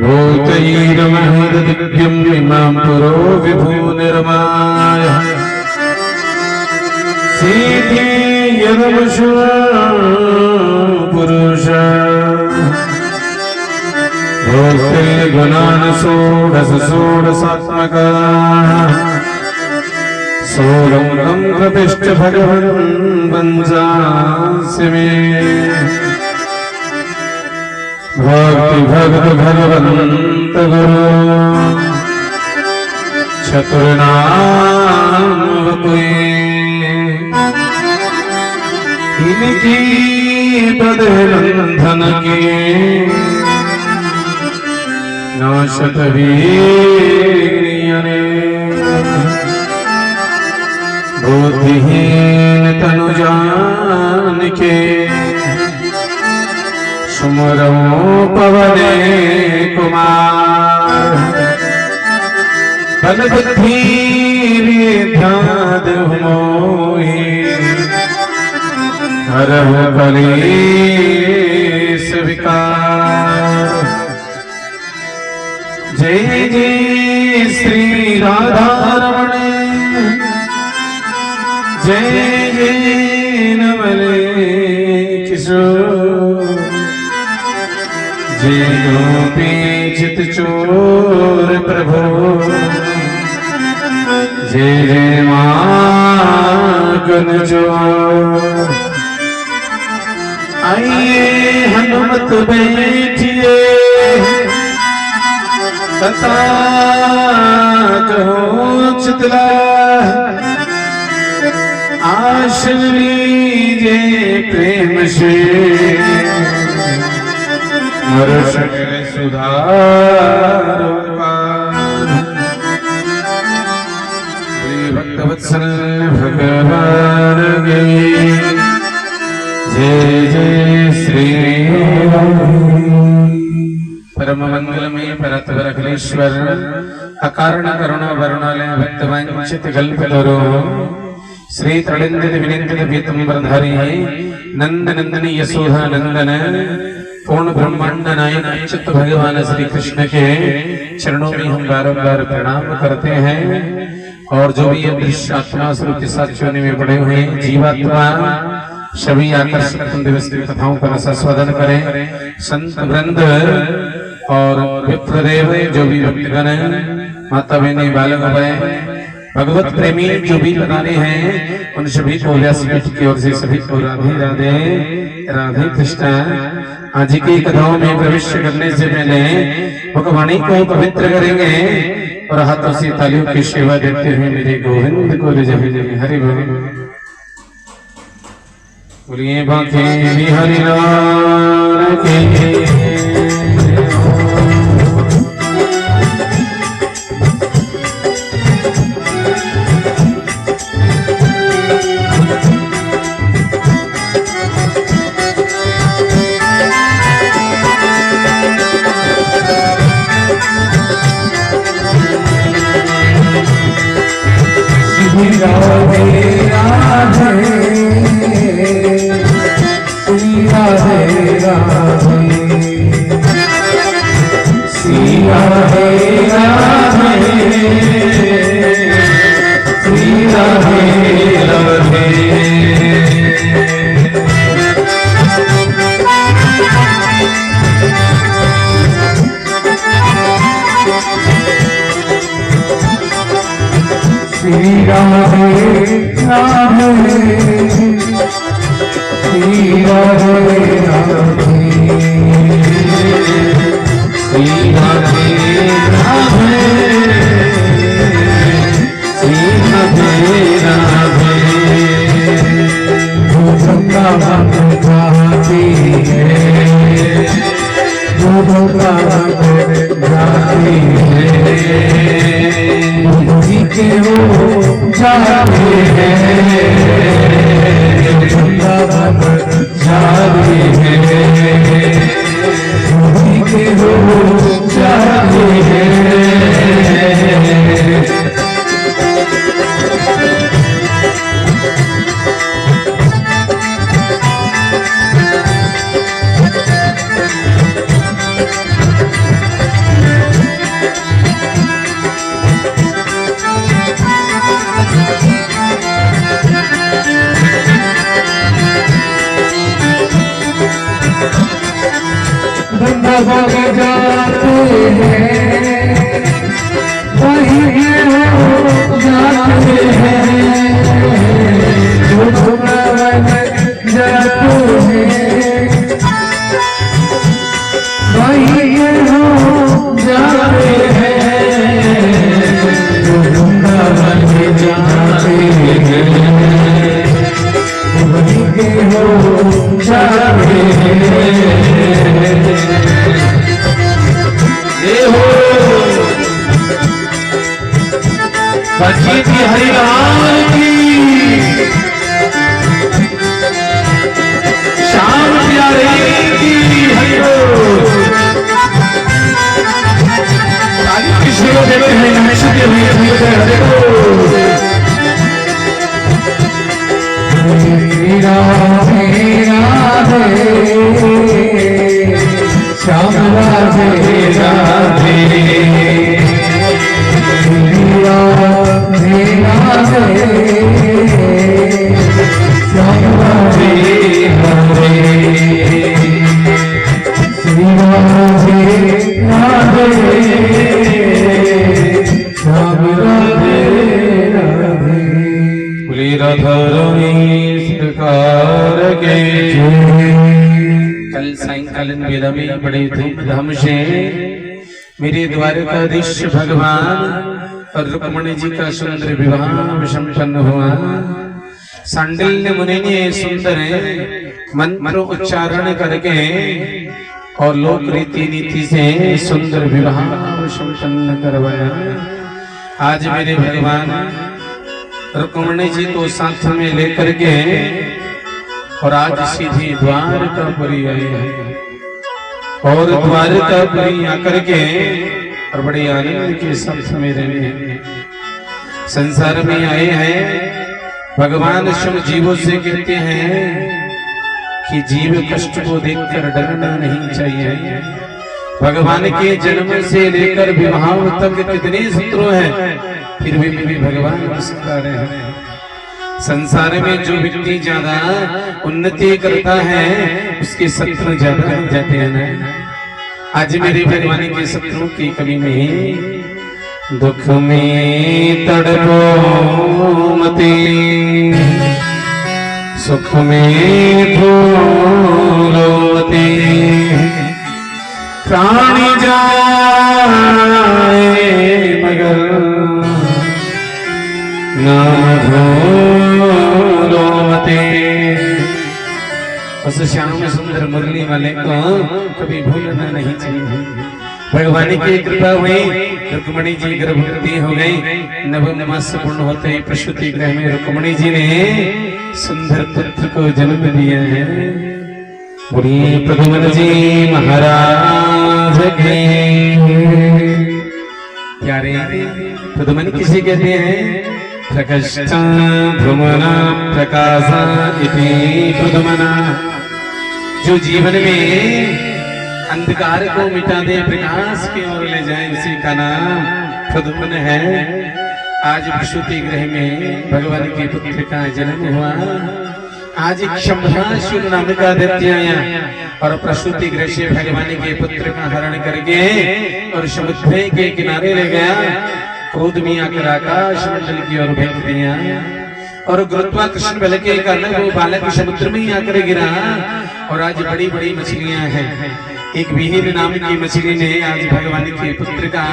भूतैरमहददिव्यं इमां पुरो विभूनिर्माय सीति यदमुषा पुरुष भोक्तिर्गुणान् षोडशात्मका सोऽहं प्रविष्ट भगवन् वंजासि मे भक्ति भगत भगवंत गुरु चतुर्नाम वपुये इनकी बंधन के नाशत वीर्यने बुद्धिहीन तनु जान के सुमरो पवने कुमार बल बुद्धि विद्याद मोहि हरहु कलेश विकार। जय जय श्री राधा रमण जय जय नवले किशोर जय गोपी चित चोर प्रभु जय जय मागन चोर। आइए हनुमत बैठिए तथा कहो चितला आसन लीजिए प्रेम से सकल भक्तवत्सल भगवान जय जय श्री परम मंगल में परतवर अखिलेश्वर अकारण करुणा वर्णालय भक्तवांछित कल्पतरो श्री तड़िंदित विनिंदित पीतंबरधारी नंद नंदनी यशोधा नंदन पूर्ण ब्रह्मांड नायक चित्त भगवान श्री कृष्ण के चरणों में हम बारंबार प्रणाम करते हैं। और जो भी दृश्य आत्मा स्वरूप के साथ चोने में पड़े हुए जीवात्मा सभी आकर्षक दिवस की कथाओं का रसास्वादन करें। संत वृंद और विप्रदेव जो भी भक्तगण माता बहनी बालक भगवत प्रेमी जो भी लगाने हैं उन सभी को व्यासपीठ की ओर से सभी को राधे राधे राधे कृष्ण। आज की कथाओं में प्रवेश करने से पहले मुखवाणी को पवित्र करेंगे और हाथों से तालियों की सेवा देते हुए मेरे गोविंद को ले जाएंगे। हरि बोल बोलिए बांके हरि नाम के राधे राधे राधे राधे श्री राधे राधे श्री राधे राधे श्री राधे राधे श्री राधे राधे श्री राधे राधे श्री राधे राधे जो वृंदावन जाती है जो वृंदावन जाती है बुद्धि के हो जाते हैं वृंदावन जाते हैं बुद्धि के हो जाते हैं। दबक जाते हैं वही हो जाते हैं जो दबक जाते हैं वही हो जाते हैं जो दबक जाते हैं वही हो जाते हैं। बच्ची की हरिलाल की शाम प्यारे की हरिओ किसी को देते हैं नमस्ते हरिओ राधे राधे श्याम राधे राधे राधे राधे श्याम राधे राधे श्री राधे राधे श्याम राधे राधे बोली राधा रानी सरकार के। कल सायंकालीन वेला में बड़े धूमधाम से मेरे द्वारकाधीश भगवान और रुक्मणी जी का सुंदर विवाह संपन्न हुआ। सांडिल्य मुनि ने सुंदर मंत्र उच्चारण करके और लोक रीति नीति से सुंदर विवाह संपन्न करवाया। आज मेरे भगवान रुक्मणी जी को साथ में लेकर के और आज सीधे द्वारकापुरी आए हैं और द्वारकापुरी आकर के और बड़े आनंद के साथ में रहे हैं। संसार में आए हैं भगवान शिव जीवों से कहते हैं कि जीव कष्ट को देखकर डरना नहीं चाहिए। भगवान के जन्म से लेकर विवाह तक कितने शत्रु हैं फिर भी भगवान सता रहे हैं। संसार में जो व्यक्ति ज्यादा उन्नति करता है उसके शत्रु ज्यादा हो जाते हैं ना। आज मेरे भगवान के शत्रुओं की कमी नहीं। दुख में तड़पो मते सुख में भूलो मते प्राणी जाए मगर नाम भूलो मते। उस श्याम सुंदर मुरली वाले को कभी भूलना नहीं चाहिए। भगवान की कृपा हुई रुक्मणी जी गर्भवती हो गई। नवम मास पूर्ण होते ही प्रसूति गृह में रुक्मणी जी ने सुंदर पुत्र को जन्म दिया है। बोलिए प्रद्युम्न जी महाराज के। प्यारे प्रद्युम्न किसे कहते हैं? प्रकाशा ध्रुमना प्रकाशा इति प्रद्युम्न। जो जीवन में अंधकार को मिटा दे प्रकाश की ओर ले जाए उसी का नाम प्रद्युम्न है। आज प्रसूति गृह में भगवान के पुत्र का जन्म हुआ। आज क्षम्भासुर नाम का दैत्य आया और प्रसूति गृह से भगवान के पुत्र का हरण करके और समुद्र के किनारे ले गया। क्रोध में आकर आकाश मंडल की ओर फेंक दिया और गुरुत्वाकर्षण बल के कारण वो बालक समुद्र में ही आकर गिरा। और आज बड़ी बड़ी मछलियां हैं। एक विहीर नाम की मछली ने आज भगवान के पुत्र का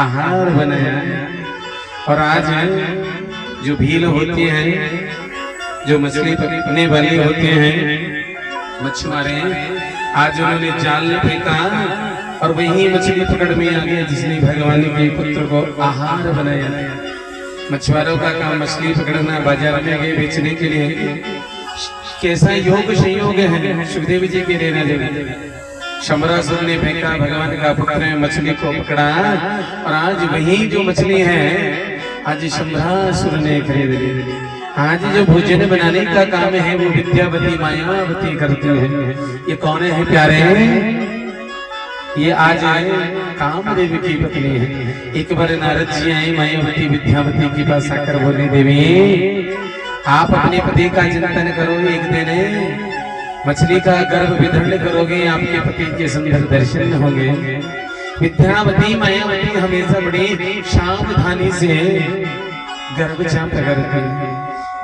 आहार बनाया। और आज जो भील होती हैं, जो मछली पकड़ने वाले होते हैं मछुआरे, आज उन्होंने जाल फेंका और वही मछली पकड़ में आ गया जिसने भगवान के पुत्र को आहार बनाया। मछुआरों का काम मछली पकड़ना, बाजार में गए बेचने के लिए। कैसा योग संयोग है सुखदेव जी के रहना जगह। शंबरासुर ने फेंका, भगवान का पुत्र ने मछली को पकड़ा और आज वही जो मछली है आज शंबरासुर ने खरीद ली। आज जो भोजन बनाने का काम है वो विद्यावती मायावती करती है। ये कौन है प्यारे? ये आज कामदेव की पत्नी है। एक बार नारद जी आए मायावती विद्यावती के पास आकर बोले, देवी आप अपने पति का चिंतन करो। एक दिन मछली का गर्भ विदर्ण करोगे, आपके पति के सुंदर दर्शन होंगे। विद्यावती मायावती हमेशा बड़ी सावधानी से गर्भ चाप करती है।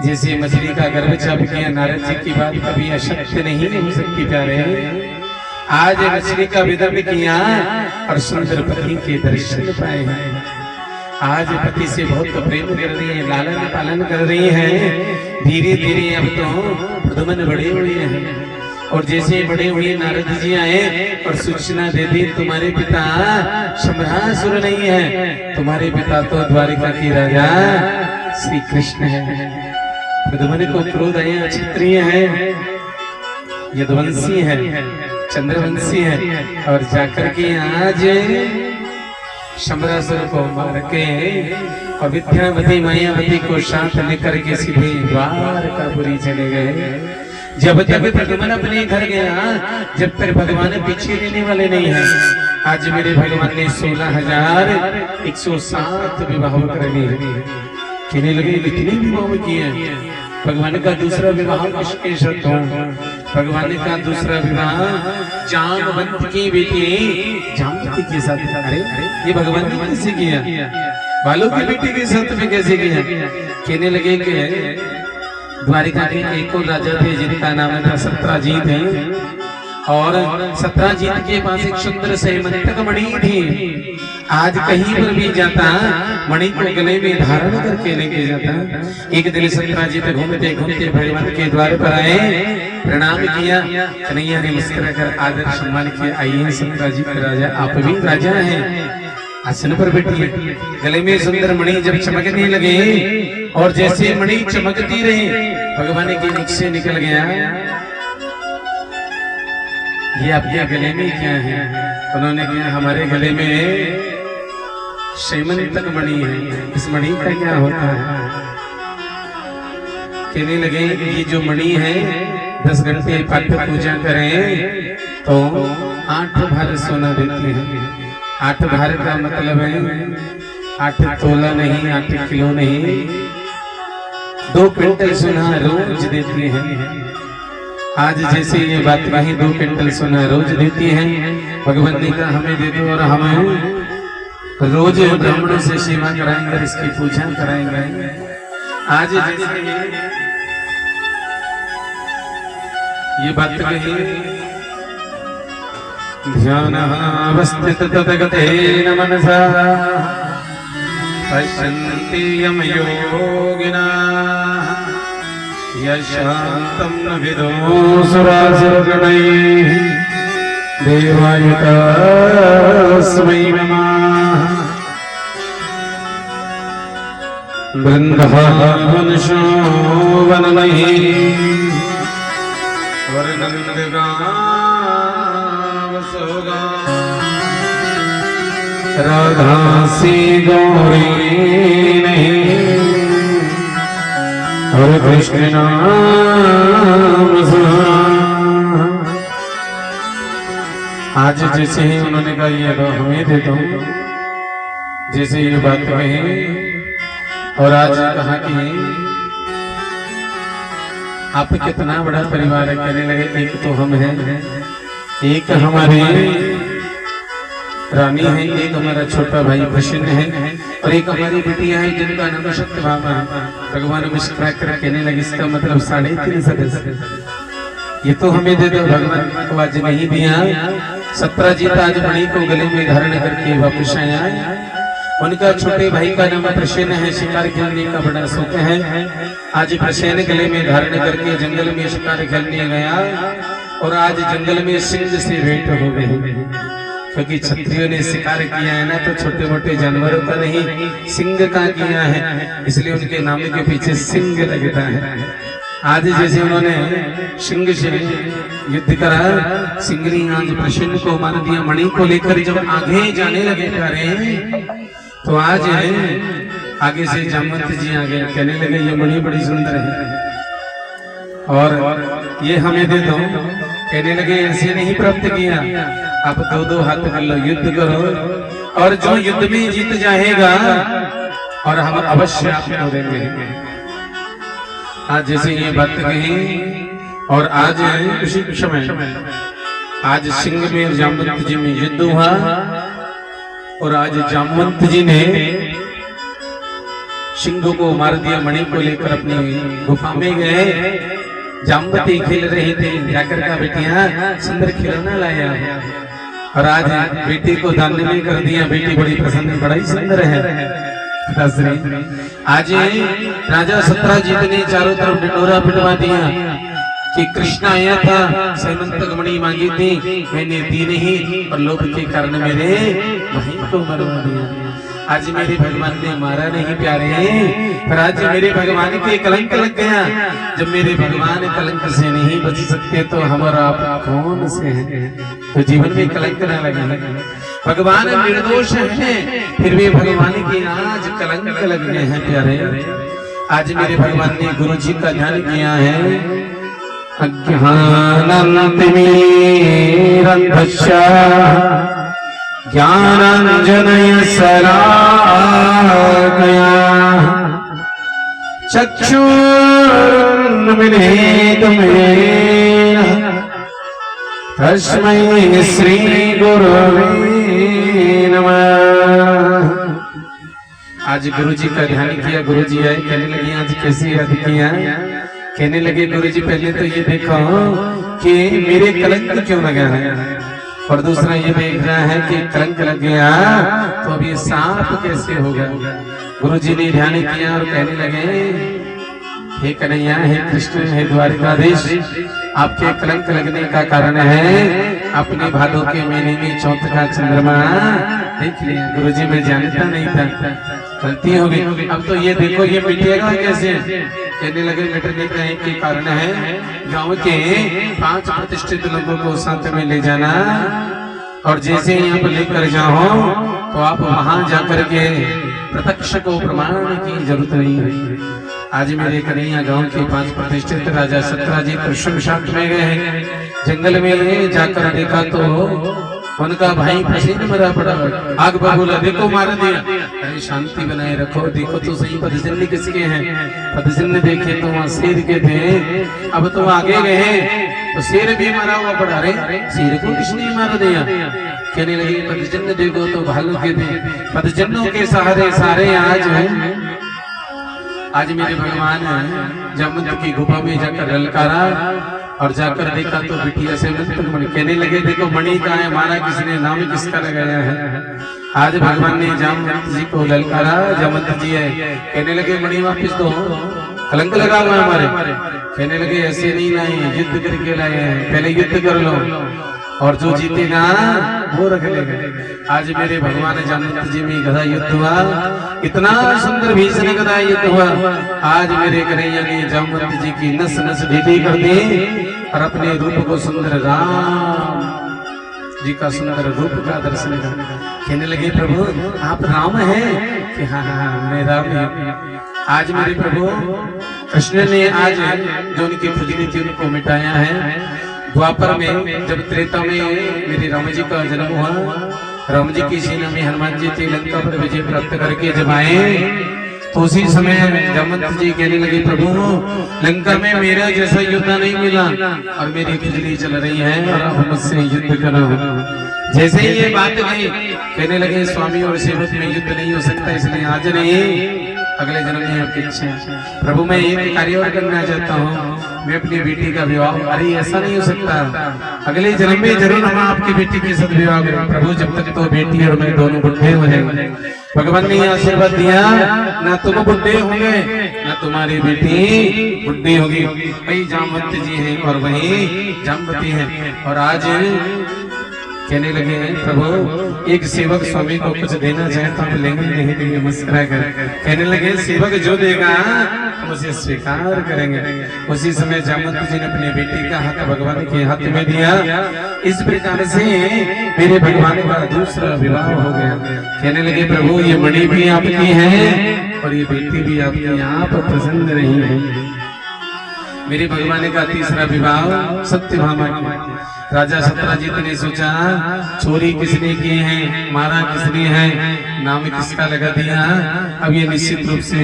जैसे मछली का गर्भ चाप किया, नारद जी की बात कभी अशक्त नहीं हो सकती प्यारे। आज मछली का विदर्भ किया और सुंदर पति के दर्शन पाए हैं। आज पति से बहुत प्रेम कर रही है, लालन पालन कर रही है। धीरे धीरे अब तो प्रदमन बड़े हुए हैं। और जैसे बड़े हुए नारद जी आए और सूचना दे दी, तुम्हारे पिता शंभरासुर नहीं है, तुम्हारे पिता तो द्वारिका की राजा श्री कृष्ण है। प्रदमन को क्रोध आया, क्षत्रिय है, यदुवंशी है, चंद्रवंशी है, और जाकर के आज शंभरासुर को मार के और विद्यावती मायावती को साथ लेकर के सीधे द्वारकापुरी चले गए। जब तक प्रदमन अपने घर गया, जब तक भगवान पीछे रहने वाले नहीं है। आज मेरे भगवान ने 16,107 विवाह कर लिए। कहने लगे कितने विवाह किए? भगवान का दूसरा विवाह किसके साथ हो? भगवान का दूसरा विवाह जामवंत की बेटी जामवती के साथ। अरे ये भगवान ने कैसे किया? बालों की बेटी के साथ में कैसे किया? कहने लगे कि द्वारिका के एक और राजा थे जिनका नाम था सत्राजीत है, और सत्राजीत के पास एक सुंदर सेमंतक मणि थी। आज कहीं पर भी जाता मणि को गले में धारण करके लेके जाता। एक दिन सत्राजीत घूमते घूमते भगवान के द्वार पर आए, प्रणाम किया, कन्हैया ने मुस्कुरा कर आदर सम्मान किया। आइए सत्राजीत राजा, आप भी राजा हैं, आसन पर बैठिए। गले में सुंदर मणि जब चमकने लगे और जैसे मणि चमकती रही, भगवान के मुख से निकल गया, ये आपके गले में क्या है? उन्होंने कहा हमारे गले में सेमंतक मणि है। इस मणि का क्या होता है? कहने लगे ये जो मणि है 10 घंटे पाठ पूजा करें तो 8 भार सोना देती है। 8 भार का मतलब है 8 तोला नहीं, 8 किलो नहीं, 2 क्विंटल सोना रोज देती है। आज जैसे ये बात कही 2 क्विंटल सोना रोज देती है। भगवान ने कहा हमें दे दो और हम रोज ब्राह्मणों से सेवा कराएंगे और इसकी पूजा कराएंगे। आज जैसे ये बात कही, ध्यान अवस्थित तदगतेन मनसा पश्यन्ति यम योगिनाः यशान्तं न विदो सुरासुरगणैः देवाय तस्मै नमः। वृन्दावन शोभनमयी वर्णनन्दगावसोगा राधा सी गौरी नहीं और कृष्ण नाम आज जैसे ही उन्होंने कहा ये दो हमें दे दो, जैसे ये बात कही और आज कहा कि आप कितना बड़ा परिवार है। कहने लगे एक तो हम हैं, एक हमारी रानी है, एक हमारा छोटा भाई प्रसन्न है और एक हमारी बिटिया है जिनका नाम सत्यभामा है। भगवान मुस्कुरा कर कहने लगे इसका मतलब 3.5 सदस्य, ये तो हमें दे दो। भगवान को आज नहीं दिया। सत्राजीत आज मणि को गले में धारण करके वापस आया। उनका छोटे भाई का नाम प्रसेन है, शिकार खेलने का बड़ा शौक है। आज प्रसेन गले में धारण करके जंगल में शिकार खेलने गया और आज जंगल में सिंह से भेंट हो गई, क्योंकि क्षत्रियों ने शिकार किया है ना, तो छोटे मोटे जानवरों का नहीं सिंह का किया है, इसलिए उनके नाम के पीछे सिंह लगता है। आज जैसे उन्होंने सिंह से युद्ध करा, सिंह ने आज प्रसेन को मार दिया। मणि को लेकर जब आगे जाने लगे प्यारे, तो आज आगे से जामवंत जी आ गए। कहने लगे ये मणि बड़ी सुंदर है और ये हमें दे दो। कहने लगे ऐसे नहीं प्राप्त किया, आप 2-2 हाथ कर लो, युद्ध करो और जो युद्ध में जीत जाएगा और हम अवश्य आपको देंगे। आज जैसे ये बात कही और आज उसी समय आज सिंह में जामवंत जी में युद्ध हुआ और आज जामवंत जी ने सिंह को मार दिया। मणि को लेकर अपनी गुफा में गए। जामवती खेल रही थी, जाकर का बेटियां सुंदर खिलौना लाया और आज बेटी को दान में कर दिया। बेटी बड़ी प्रसन्न, बड़ा ही सुंदर है। आज राजा सत्राजित ने चारों तरफ ढिंढोरा पिटवा दिया कि कृष्ण आया था, सैमंतक मणि मांगी थी, मैंने दी नहीं और लोभ के कारण मेरे भाई को मरवा दिया। आज मेरे भगवान ने मारा नहीं प्यारे, पर आज मेरे भगवान के कलंक लग गया। जब मेरे भगवान कलंक से नहीं बच सकते तो हमारा आप कौन से हैं? तो जीवन में कलंक न लगे। भगवान निर्दोष है, फिर भी भगवान के आज कलंक लग गए हैं प्यारे। आज मेरे भगवान ने गुरु जी का ध्यान किया है। ज्ञानांजनय शलाकया चक्षुरुन्मीलितं येन तस्मै श्री गुरवे नमः। आज गुरु जी का ध्यान किया। गुरु जी आए, कहने लगे आज कैसी याद किया? कहने लगे गुरु जी पहले तो ये देखो कि मेरे कलंक क्यों लगा है, और दूसरा ये देख रहा है कि कलंक लग गया तो अब ये सांप कैसे होगा। गुरु जी ने ध्यान किया और कहने लगे हे कन्हैया, हे कृष्ण, हे द्वारिकाधीश, आपके कलंक लगने का कारण है अपने भादों के महीने में चौथ का चंद्रमा देख लिया। गुरु जी मैं जानता नहीं था, गलती हो गई। अब तो ये देखो ये मिटेगा कैसे? कहने लगे मिटने का एक ही कारण है, गांव के 5 प्रतिष्ठित लोगों को साथ में ले जाना और जैसे यहाँ पर लेकर जाओ तो आप वहां जाकर के प्रत्यक्ष को प्रमाण की जरूरत नहीं है। आज मेरे कन्हैया गांव के 5 प्रतिष्ठित राजा सत्राजित शमशान में गए। जंगल में जाकर देखा तो उनका भाई पसीने मरा पड़ा, आग बबूला, देखो मार दिया। अरे शांति बनाए रखो, देखो तो सही पदचिन्ह किसके हैं। पदचिन्ह देखे तो वहाँ शेर के थे, अब तो आगे गए तो शेर भी मरा हुआ पड़ा। अरे शेर को किसने मार दिया? कहने लगे पदचिन्ह देखो तो भालू के थे। पदचिन्हों के सहारे सारे आज मेरे भगवान जामवंत की गुफा में जाकर ललकारा और जाकर देखा तो बिटिया से मणि। कहने लगे देखो मणि का है, मारा किसने, नाम किसका लगाया है। आज भगवान ने जामवंत जी को ललकारा, जामवंत जी है। कहने लगे मणि वापिस दो, कलंक लगा हुआ है हमारे। कहने लगे ऐसे नहीं लाए, युद्ध करके लाए हैं, पहले युद्ध कर लो और जो जीतेगा वो रख लेगा। आज मेरे भगवान जामवंत जी में गदा युद्ध हुआ, इतना सुंदर भीषण गदा युद्ध हुआ। आज मेरे कन्हैया ने जामवंत जी की नस नस ढीली कर दी और अपने रूप को सुंदर राम जी का सुंदर रूप का दर्शन कर। कहने लगे प्रभु आप राम हैं? कि हाँ हाँ मैं राम हूँ। आज मेरे प्रभु कृष्ण ने आज जो उनकी खुजली थी उनको मिटाया है। द्वापर में जब त्रेता में मेरे राम जी का जन्म हुआ, राम जी की सेना में हनुमान जी थे, लंका पर विजय प्राप्त करके जब आए तो उसी समय जामवंत जी कहने लगे प्रभु लंका में मेरा जैसा योद्धा नहीं मिला और मेरी खुजली चल रही है और अब मुझसे युद्ध करो। जैसे ही ये बात कही कहने लगे स्वामी और सेवक में युद्ध नहीं हो सकता, इसलिए आज नहीं अगले जन्म में आपकी इच्छा है। प्रभु मैं एक कार्य और करना चाहता हूँ, मैं अपनी बेटी का विवाह। अरे ऐसा नहीं हो सकता, अगले जन्म में जरूर हम आपकी बेटी के साथ विवाह करें। प्रभु जब तक तो बेटी और मैं दोनों बुढ़े हो जाएंगे। भगवान ने आशीर्वाद दिया, ना तुम बुढ़े होंगे ना तुम्हारी बेटी बुढ़ी होगी। वही जामवंत जी है और वही जामवती है। और आज कहने लगे प्रभु एक सेवक स्वामी को कुछ देना चाहे तो आप लेंगे नहीं देंगे, मुस्कुरा कर कहने लगे सेवक जो देगा हम उसे स्वीकार करेंगे। उसी समय जामवंत जी ने अपनी बेटी का हाथ भगवान के हाथ में दिया। इस प्रकार से मेरे भगवान का दूसरा विवाह हो गया। कहने लगे प्रभु ये मणि भी आपकी है और ये बेटी भी आपकी, आप प्रसन्न रही है। मेरे भगवान का तीसरा विवाह सत्यभामा की। राजा सत्राजित ने सोचा चोरी किसने की है, मारा किसने है, नाम किसका लगा दिया, अब ये निश्चित रूप से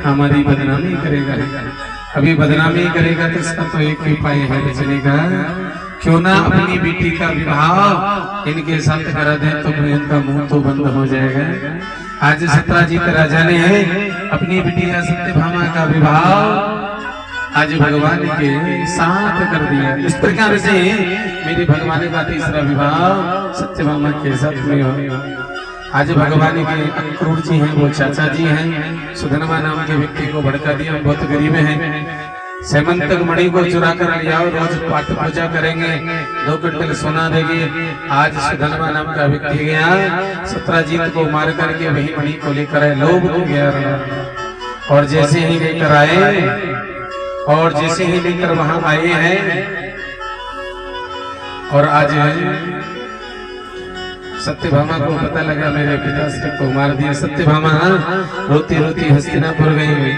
हमारी बदनामी करेगा। अभी बदनामी करेगा तो इसका तो एक ही उपाय है बचने का, क्यों ना अपनी बेटी का विवाह इनके साथ करा दें तो इनका मुंह तो बंद हो जाएगा। आज सत्राजीत राजा ने अपनी बिटिया सत्यभामा का विवाह आज भगवान के साथ कर दिया। इस प्रकार से मेरे भगवान का तीसरा विवाह सत्यभामा के साथ में हो। आज भगवान के अक्रूर जी हैं, वो चाचा जी हैं। सुधनवा नाम के व्यक्ति को भड़का दिया, बहुत गरीब हैं। सेमंतक मणि को चुरा कर लिया, रोज पाठ पूजा करेंगे, 2 क्विंटल सोना देंगे। आज सुधनवा नाम का व्यक्ति गया, सत्राजीत को मार करके वही मणि को लेकर आए, लोभ को गया और जैसे ही लेकर आए और जैसे ही लेकर वहां आए हैं और आज सत्यभामा को पता लगा मेरे पिताश्री को मार दिया। सत्यभामा रोती रोती हस्तिनापुर गई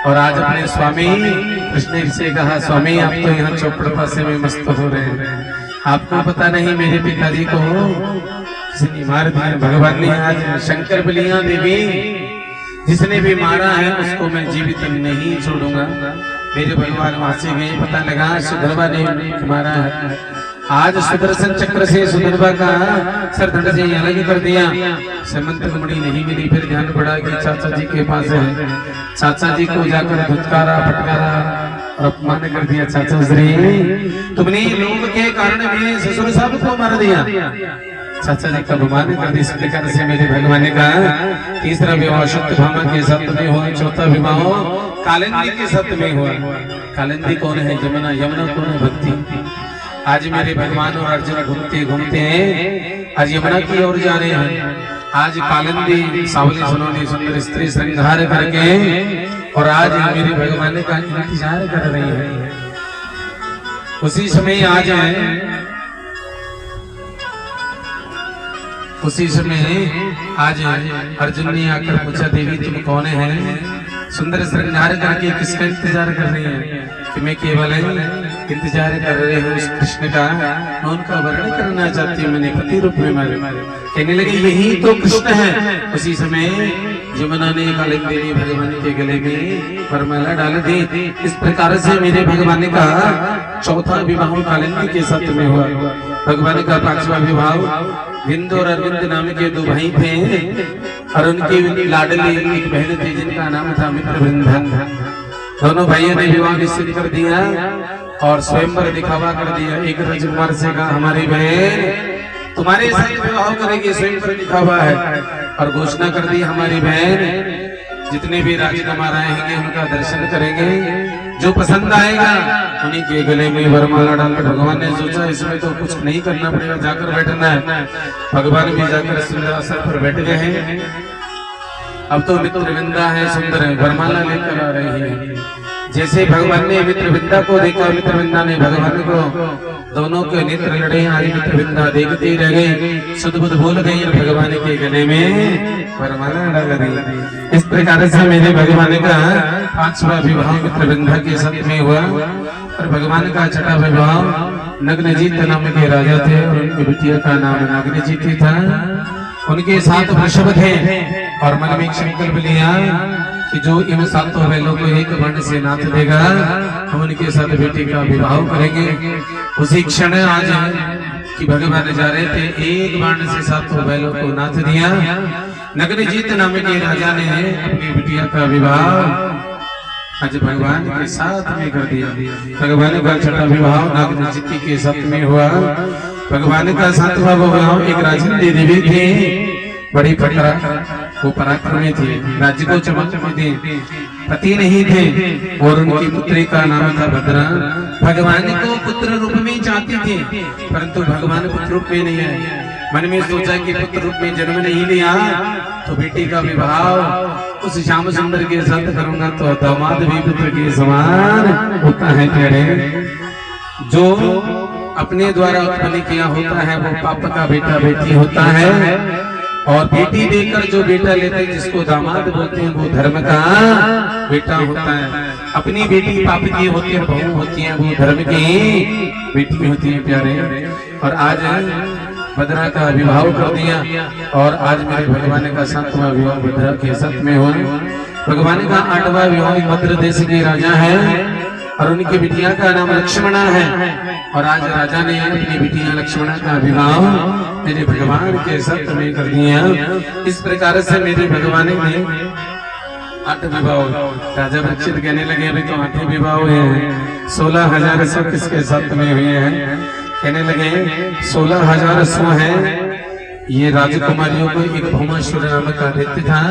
और आज अपने स्वामी कृष्ण से कहा, स्वामी आप तो यहाँ चौपड़ पासे में मस्त हो रहे हैं, आपको पता नहीं मेरे पिताजी को किसने मार दिया। भगवान ने आज शंकर बलिया देवी जिसने भी मारा है उसको मैं जीवित नहीं छोड़ूंगा। मेरे भगवान वहां से गए, पता लगा सुधनवा ने मारा है। आज सुदर्शन चक्र से सुधनवा का सर धड़ से अलग कर दिया। सेमंतक मणि नहीं मिली, फिर ध्यान पड़ा कि चाचा जी के पास है। चाचा जी को जाकर धुतकारा फटकारा और अपमान कर दिया। चाचा श्री तुमने लोभ के कारण मेरे ससुर साहब को मार दिया। चाचा जी का अपमान कर दिया। इस प्रकार से मेरे भगवान का तीसरा विवाह सत्यभामा के साथ में हुआ। चौथा विवाह कालिंदी के साथ में हुआ। कालिंदी कौन है? यमुना। यमुना कौन है? भक्ति। आज मेरे भगवान और अर्जुन घूमते घूमते हैं, आज यमुना की ओर जा रहे हैं। आज कालिंदी सावली सुनोनी सुंदर स्त्री श्रृंगार करके और आज मेरे भगवान का इंतजार कर रही है। उसी समय आज अर्जुन ने आकर पूछा, देवी तुम कौन है? सुंदर श्रृंगार करके किसका इंतजार कर रही है? कि मैं केवल इंतजार कर रहे हूँ उस कृष्ण का, मैं उनका वर्णन करना चाहती हूँ, मैंने पति रूप में मारे। कहने लगी यही तो कृष्ण है। उसी समय यमुना ने कालिंदी ने भगवान के गले में वरमाला डाल दी। इस प्रकार से मेरे भगवान का चौथा विवाह कालिंदी के साथ में हुआ। भगवान का पांचवा विवाह विंद और अरविंद नाम के 2 भाई थे और उनकी लाडली एक बहन थी जिनका नाम था मित्रवृंदा। दोनों भाइयों ने विवाह निश्चित कर दिया और स्वयंवर दिखावा कर दिया। एक राजकुमार से कहा, हमारी बहन तुम्हारे साथ विवाह करेगी, स्वयंवर दिखावा है। और घोषणा कर दी, हमारी बहन जितने भी राजकुमार आएंगे उनका दर्शन करेंगे, जो पसंद आएगा उन्हीं के गले में वरमाला डालकर। भगवान ने सोचा इसमें तो कुछ नहीं करना पड़ेगा, जाकर बैठना है। भगवान भी जाकर सिंहासन पर बैठ गए हैं। अब तो मित्रविंदा है, सुंदर है, वरमाला लेकर आ रही है। जैसे भगवान ने मित्रविंदा को देखा, मित्रविंदा ने भगवान को, दोनों के नेत्र लड़े। आज मित्रविंदा देखती रह गई, सुध बुध बोल गई और भगवान के गले में वरमाला डाल दी। इस प्रकार से मेरे भगवान का पांचवा विवाह मित्रविंदा के साथ में हुआ। और भगवान का छठा विवाह नग्नजीत नाम के राजा थे और उनकी बिटिया का नाम नग्नजीत था। उनके साथ वृषभ थे और मन में संकल्प लिया कि जो इन सातों बैलों को एक वर्ण से नाथ देगा हम उनके साथ बेटी का विवाह करेंगे। उसी क्षण आज कि भगवान जा रहे थे, एक वर्ण से सातों बैलों को नाथ दिया। नग्नजीत नाम के राजा ने अपनी बिटिया का विवाह आज भगवान के साथ में कर दिया। भगवान का छठा विवाह नग्नजीत के साथ में हुआ। भगवान का सातवां विवाह एक राजेंद्र देवी थी, बड़ी वो पराक्रमी थी, राज्य को चमकती थी, पति नहीं थे और उनकी पुत्री का नाम था भद्रा। भगवान को पुत्र रूप में चाहती थी परंतु भगवान पुत्र रूप में नहीं आए। मन में सोचा कि पुत्र रूप में जन्म नहीं लिया तो बेटी का विवाह उस श्याम सुंदर के साथ करूंगा तो दामाद भी पुत्र के समान होता है। तेरे जो अपने द्वारा उत्पन्न किया होता है वो पाप का बेटा बेटी होता है और बेटी देकर जो बेटा लेते हैं जिसको दामाद बोलते हैं वो धर्म का बेटा होता है। अपनी बेटी पाप की होती है, बहू होती है, वो धर्म की बेटी होती है प्यारे। और आज भद्रा का विवाह कर दिया और आज मेरे भगवान का सातवां विवाह भद्रा के साथ में हुआ। भगवान का 8वां विवाह मध्य देश के राजा है और उनकी बिटिया का नाम लक्ष्मणा है। और आज राजा ने अपनी बिटिया लक्ष्मणा का विवाह मेरे भगवान के साथ में कर दिया। इस प्रकार से मेरे भगवान ने 8 विवाह। राजा बच्चित कहने लगे अभी तो 8 विवाह हुए हैं, 16,000 सौ किसके साथ में हुए हैं। कहने लगे 16,000 सौ है। ये राजकुमारियों को एक भौमासुर नाम का दैत्य था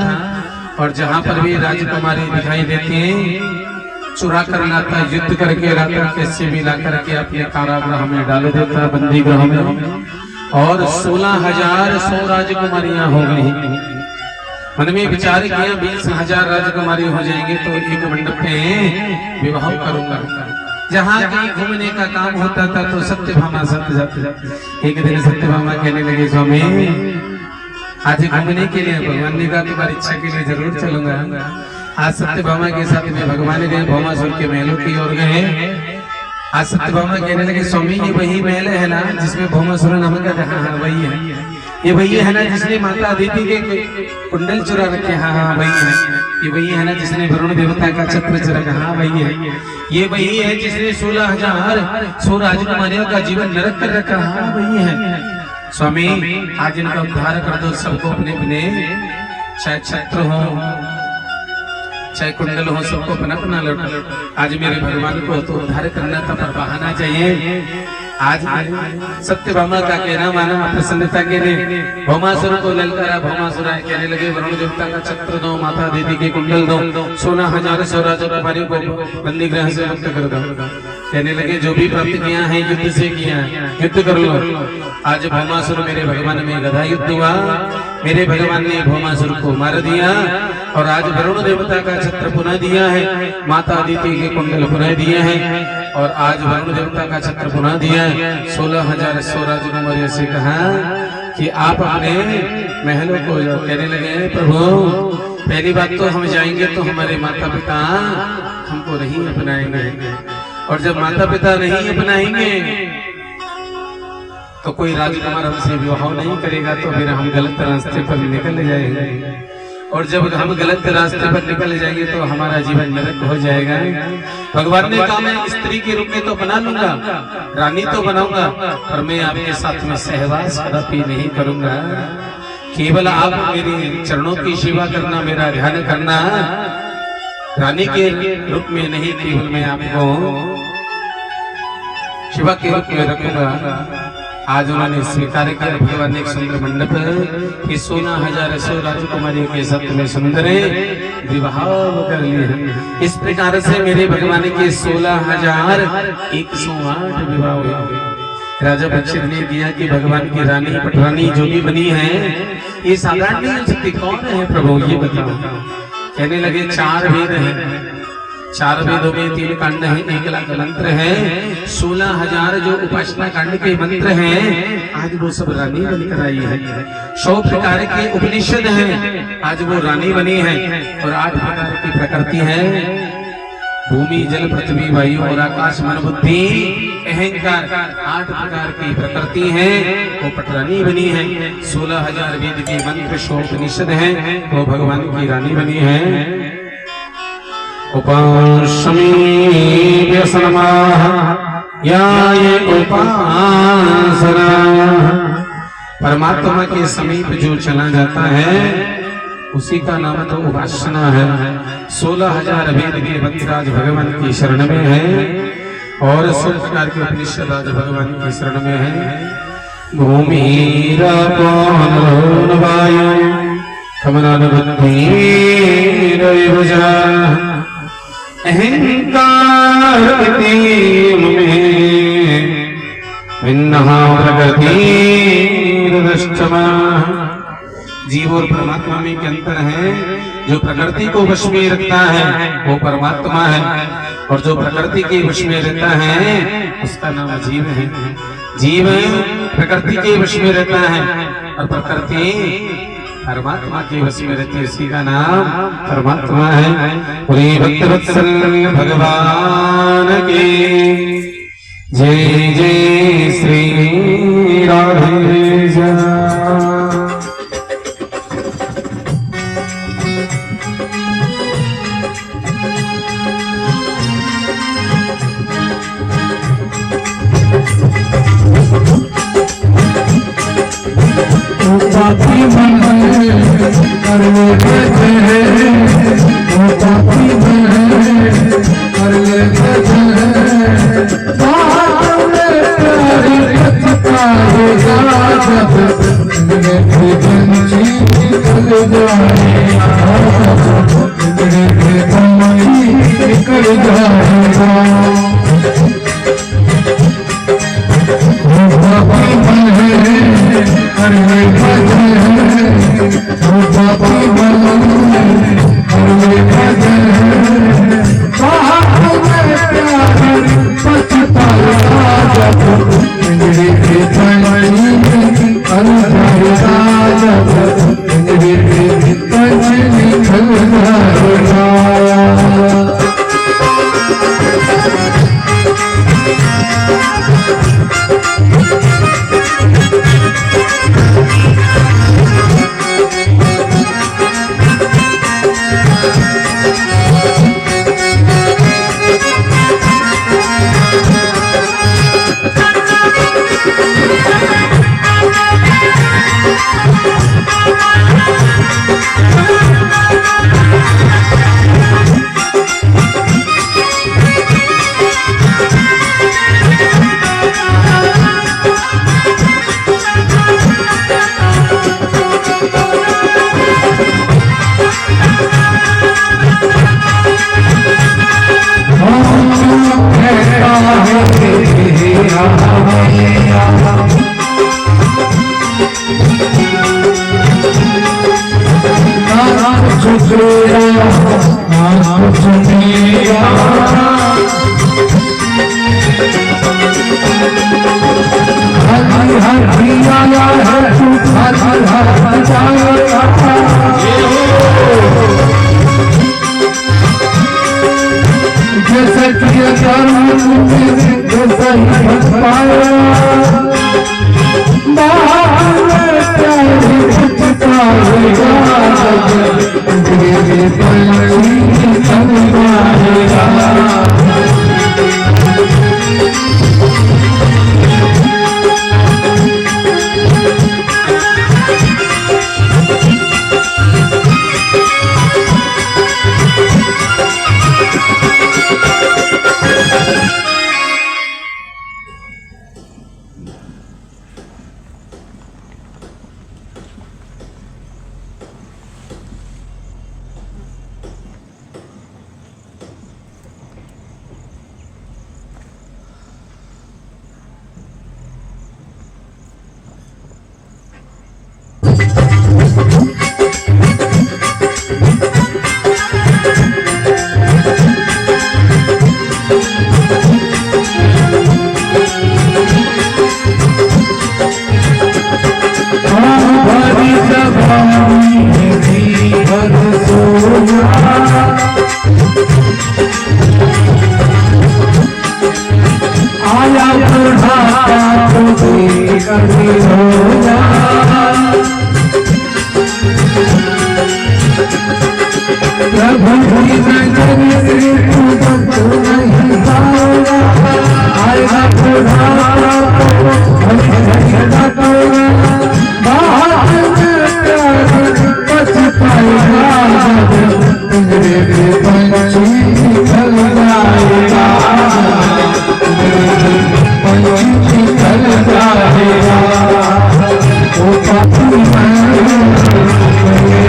और जहाँ पर भी राजकुमारी दिखाई देती है चुरा कर लाता, युद्ध करके लाता, कैसे भी ला करके अपने कारागृह में डाल देता, बंदी गृह में। और 16,000 सौ राजकुमारियां हो गई। मन में विचार किया 20,000 राजकुमारी हो जाएंगे तो एक मंडप में विवाह करूंगा। जहाँ कहीं घूमने का काम होता था तो सत्यभामा साथ जाते। एक दिन सत्यभामा कहने लगे स्वामी आज घूमने के लिए, भगवान ने कहा तुम्हारी इच्छा के लिए जरूर चलूंगा। आज सत्यभामा के साथ में भगवान गए भौमासुर के महलों की ओर गए। आज सत्यभामा कहने लगे स्वामी ये वही महल है ना जिसमें भौमासुर नामक का, हाँ वही है। ये वही है ना जिसने माता अदिति के कुंडल चुरा रखे, हाँ वही है। ये वही है ना जिसने वरुण देवता का छत्र चुरा, हाँ वही है। ये वही है जिसने 16,000 सौ राजकुमारियों का जीवन नरक कर रखा, हाँ वही है। स्वामी आज इनका उद्धार कर दो, सबको अपने अपने चाहे छत्र हो चाहे कुंडल हो सबको अपना अपना लौटा। आज मेरे भगवान को तो उद्धार करना था पर बहाना चाहिए। आज सत्यभामा का कहना माना प्रसन्नता के लिए भौमासुर को ललकारा। भौमासुर कहने लगे वरुण देवता का छत्र दो, माता दीदी के कुंडल दो, 16,000 सौ राजकुमारियों को बंदी गृह से मुक्त कर दो। कहने लगे जो भी प्राप्त किया है युद्ध से किया है, युद्ध कर लो। आज भौमासुर मेरे भगवान में गदा युद्ध हुआ, मेरे भगवान ने भौमासुर को मार दिया। और आज वरुण देवता का छत्र पुनः दिया है, माता अदिति के कुंडल पुनः दिए हैं और आज वरुण देवता का छत्र पुनः दिया है। 16,000 सौ राजकुमारियों से कहा कि आप अपने महलों को जाओ। कहने लगे प्रभु पहली बात तो हम जाएंगे तो हमारे माता पिता हमको नहीं अपनाएंगे और जब माता पिता नहीं अपनाएंगे तो कोई राजकुमार हमसे विवाह नहीं करेगा तो फिर हम गलत रास्ते पर निकल जाएंगे और जब हम गलत रास्ते पर निकल जाएंगे तो हमारा जीवन नरक हो जाएगा। भगवान ने कहा मैं स्त्री के रूप में तो बना लूंगा, रानी तो बनाऊंगा, पर मैं आपके साथ में सहवास कदापि नहीं करूंगा। केवल आप मेरे चरणों की सेवा करना, मेरा ध्यान करना, रानी के रूप में नहीं, केवल मैं आपको शिवा के रूप में रखूंगा। आज उन्होंने स्वीकार किया। भगवान ने एक सुंदर मंडप की 16,000 सौ राजकुमारियों के साथ में सुंदर विवाह कर लिए। इस प्रकार से मेरे भगवान के 16,108 विवाह हुए। राजा परीक्षित ने दिया कि भगवान की रानी पटरानी जो भी बनी है ये साधारण नहीं हो सकती। कौन है प्रभु ये बताओ। कहने लगे 4 वेद हैं, 4 वेदों में 3 कांड है, 1 लाख मंत्र है, 16,000 जो उपासना कांड के मंत्र हैं आज वो सब रानी बनकर आई है। 100 प्रकार के उपनिषद हैं आज वो रानी बनी है और 8 प्रकार की प्रकृति है, भूमि जल पृथ्वी वायु और आकाश मन बुद्धि अहंकार। 8 प्रकार की प्रकृति है वो पटरानी बनी है। 16,000 वेद के मंत्र 100 उपनिषद हैं वो भगवान की रानी बनी है। उपासमी व्यसनमाः या ये उपासना। परमात्मा के समीप जो चला जाता है उसी का नाम तो उपासना है। 16,000 वेद के मंत्र आज भगवान की शरण में है और 100 प्रकार के उपनिषद आज भगवान की शरण में है। भूमि वायु कमलान बुद्धि अहंकार जीव और परमात्मा में क्या अंतर है। जो प्रकृति को वश में रखता है वो परमात्मा है और जो प्रकृति के वश में रहता है उसका नाम जीव है। जीव प्रकृति के वश में रहता है और प्रकृति परमात्मा के वश में रहती है, उसी का नाम परमात्मा है। पूरे भक्तवत्सल भगवान के जय जय श्री राधे जय। पापी मन कर ले भजन, ओ पापी मन कर ले भजन। बात में प्यारी पछताएगा जब मेरे पंछी निकल जाएगा, मेरे पंछी निकल जाएगा। पापी मन कर ले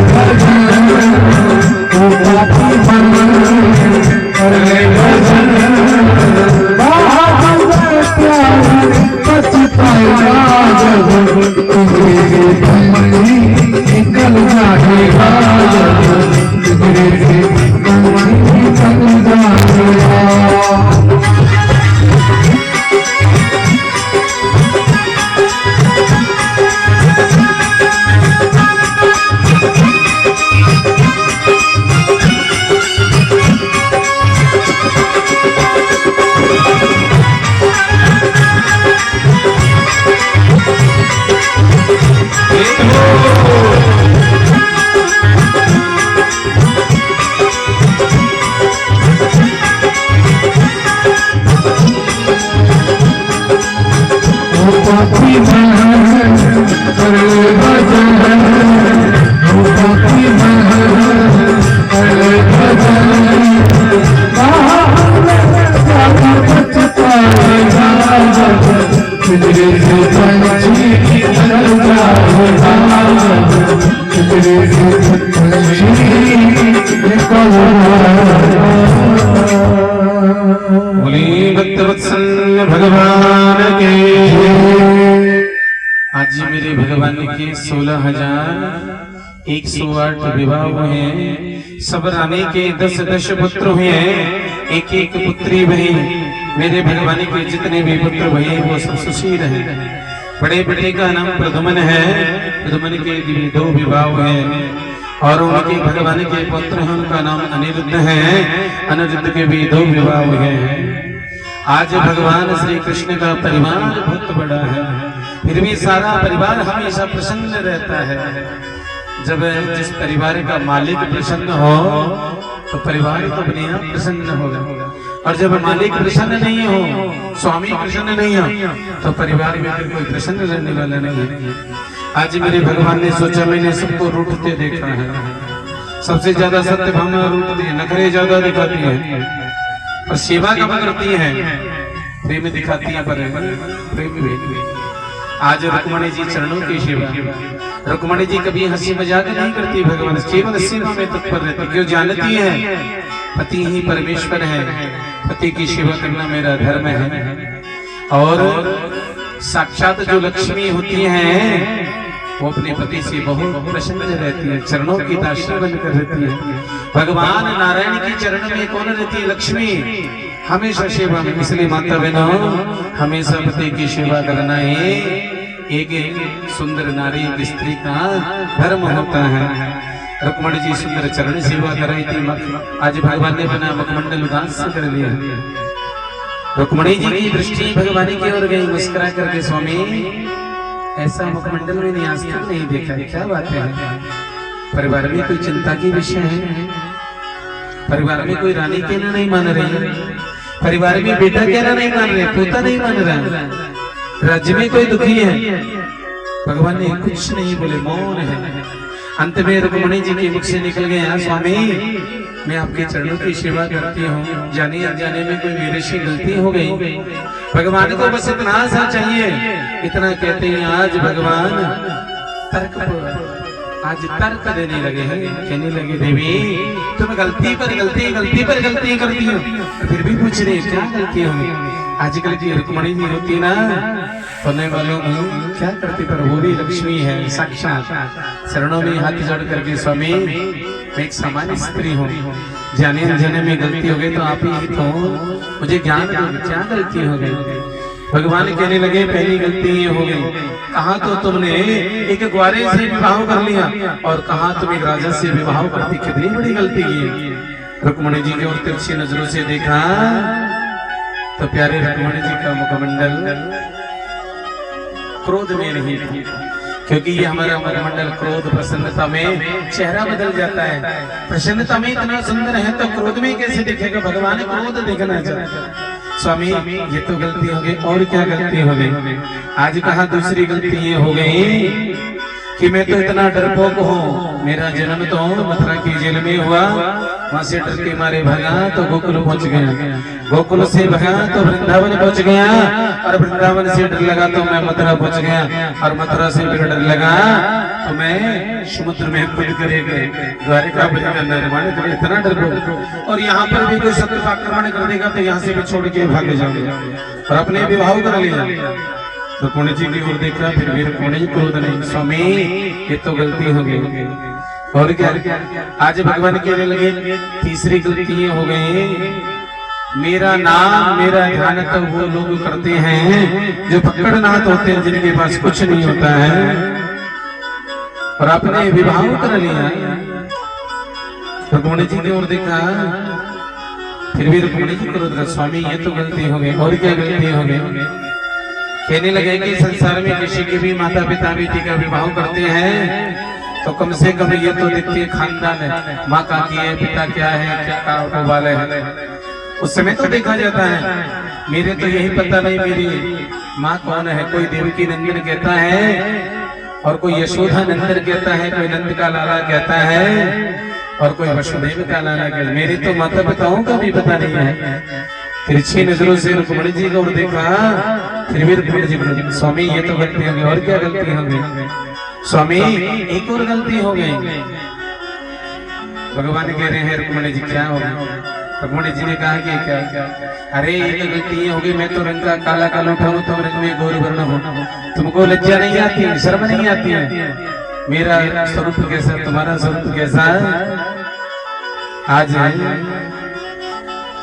भजन, ओ पापी मन कर ले भजन। बात में प्यारी पछताएगा जब मेरे पंछी निकल जाएगा, जब मेरे पंछी निकल जाएगा। बोली भक्तवत्सल भगवान के। आज मेरे भगवान के 16,108 विवाह हुए हैं। सब रानी के 10-10 पुत्र हुए हैं, एक एक पुत्री भई। मेरे भगवान के जितने भी पुत्र भई वो सब सुशील हैं। बड़े बेटे का नाम प्रद्युम्न है, प्रद्युम्न के 2 विवाह हुए हैं। और उनके भगवान के पुत्र हैं, उनका नाम अनिरुद्ध है, अनिरुद्ध के भी 2 विवाह हुए हैं। आज भगवान श्री कृष्ण का परिवार बहुत बड़ा है, फिर भी सारा परिवार हमेशा प्रसन्न रहता है। जब जिस परिवार का मालिक प्रसन्न हो तो परिवार तो अपने आप प्रसन्न होगा, और जब मालिक प्रसन्न नहीं हो, स्वामी प्रसन्न नहीं हो, तो परिवार में फिर कोई प्रसन्न रहने वाला नहीं है। आज मेरे भगवान ने सोचा, मैंने सबको रूठते देखा है। सबसे ज्यादा सत्य भावना रूठती है, नखरे ज्यादा दिखाती है, पर सेवा कम करती है, प्रेम दिखाती है, पर प्रेम भी। आज रुक्मणी जी चरणों की सेवा, रुक्मणी जी कभी हंसी मजाक नहीं करती, भगवान केवल सेवा में तत्पर रहती, क्यों जानती है पति ही परमेश्वर है, पति की सेवा करना मेरा धर्म है। और साक्षात जो लक्ष्मी होती हैं वो अपने पति से बहुत प्रसन्न रहती है, चरणों की दासी बनकर रहती है। भगवान नारायण की चरण में कौन रहती है? लक्ष्मी, हमेशा सेवा में। इसलिए माता बहनों, हमेशा पति की सेवा करना है एक सुंदर नारी, एक स्त्री का धर्म होता है। रुक्मणी जी सुंदर चरण सेवा कर रही थी, आज भगवान ने बना मुखमंडल उदास कर लिया। रुक्मणी जी की दृष्टि भगवान की ओर गई, मुस्कुरा करके, स्वामी ऐसा मुखमंडल मैंने आज तक नहीं देखा, क्या बात है? परिवार में कोई चिंता की विषय है? परिवार में कोई रानी कहना नहीं मान रही, परिवार में बेटा कहना नहीं मान रहे, पोता नहीं मान रहा, राज्य में कोई दुखी है? भगवान ने कुछ नहीं बोले, मौन है। अंत में रुक्मणी जी के मुख से निकल गया, स्वामी मैं आपके चरणों की सेवा करती हूँ, जाने अनजाने में कोई मेरे से गलती हो गई। भगवान को बस इतना सा चाहिए, इतना कहते हैं। आज भगवान तर्क देने लगे हैं, कहने लगे, देवी तुम गलती पर गलती करती हो, फिर भी पूछ रही क्या गलती होगी? आजकल की रुक्मणी जी होती ना, तो नहीं मालूम क्या करती, पर वो भी लक्ष्मी है साक्षात। चरणों में हाथ जोड़ करके, स्वामी मैं एक सामान्य स्त्री हूँ, जाने अनजाने में गलती हो गई तो आप ही तो मुझे ज्ञान दो, क्या गलती हो गई? भगवान कहने लगे, पहली गलती ये हो गई, कहा तो तुमने एक ग्वारे से विवाह कर लिया, और कहा तुम एक राजा से विवाह करती, कितनी बड़ी गलती की। रुक्मणी जी की ओर तिरछी नजरों से देखा तो प्यारे रुक्मणी जी का मुखमंडल क्रोध में नहीं था, क्योंकि ये हमारा मुखमंडल क्रोध प्रसन्नता में चेहरा बदल जाता है। प्रसन्नता में इतना सुंदर है तो क्रोध में कैसे दिखेगा? भगवान क्रोध देखना चाहता है। स्वामी ये तो गलती हो गई, और क्या गलती हो गई? आज कहा दूसरी गलती ये हो गई कि मैं तो इतना डरपोक हूँ, मेरा जन्म तो मथुरा की जेल में हुआ, वहां से डर के मारे भगा तो गोकुल पहुंच गया, गोकुल से भगा तो वृंदावन पहुंच गया, और वृंदावन से डर लगा तो मैं मथुरा पहुंच गया, और मथुरा से फिर डर लगा तो मैं समुद्र में कूद कर द्वारिका का निर्माण कर, इतना डरपोक। और यहाँ पर भी कोई शत्रु आक्रमण कर देगा तो यहाँ से भी छोड़ के भाग जाऊंगा, और अपने विवाह कर लिया। रुक्मणी जी की ओर देखा, फिर भी रुक्मणी जी क्रोध नहीं, स्वामी ये तो गलती हो गई, और क्या? आज भगवान कहने लगे, तीसरी गलती ये हो गई, मेरा नाम मेरा ध्यान तो वो लोग करते हैं जो पकड़नाथ होते हैं, जिनके पास कुछ नहीं होता है, और आपने विवाह कर लिया। रुक्मणी जी की ओर देखा, फिर भी रुक्मणी जी क्रोध कर, स्वामी ये तो गलती हो गई, और क्या गलती हो गई? कहने लगे कि संसार में किसी के भी माता पिता बेटी का विवाह करते हैं तो कम से कम ये तो देखते खानदान है, माँ का की है, पिता क्या है, क्या वाले है, उस समय तो देखा जाता है। मेरे तो यही पता नहीं मेरी माँ कौन है, कोई देवकी नंदन कहता है, और कोई यशोदा नंदन कहता है, कोई नंद का लाला कहता है, और कोई वसुदेव का लाला कहता है। मेरे तो माता पिताओं का भी पता नहीं है। तिरछी नजरों से रुक्मणी जी को देखा, फिर भी रुक्मणी जी बोली, स्वामी ये तो गलती होगी, और क्या गलती होगी? स्वामी एक और गलती हो गई। भगवान कह रहे हैं रुक्मणी जी क्या हो गया? रुक्मणी जी ने कहा कि क्या? अरे ये तो गलती हो गई, मैं तो रंग का काला काला उठाऊं, तुम रंग में गोर वर्ण हो, तुमको लज्जा नहीं आती है, शर्म नहीं आती है? मेरा स्वरूप कैसा, तुम्हारा स्वरूप कैसा? आज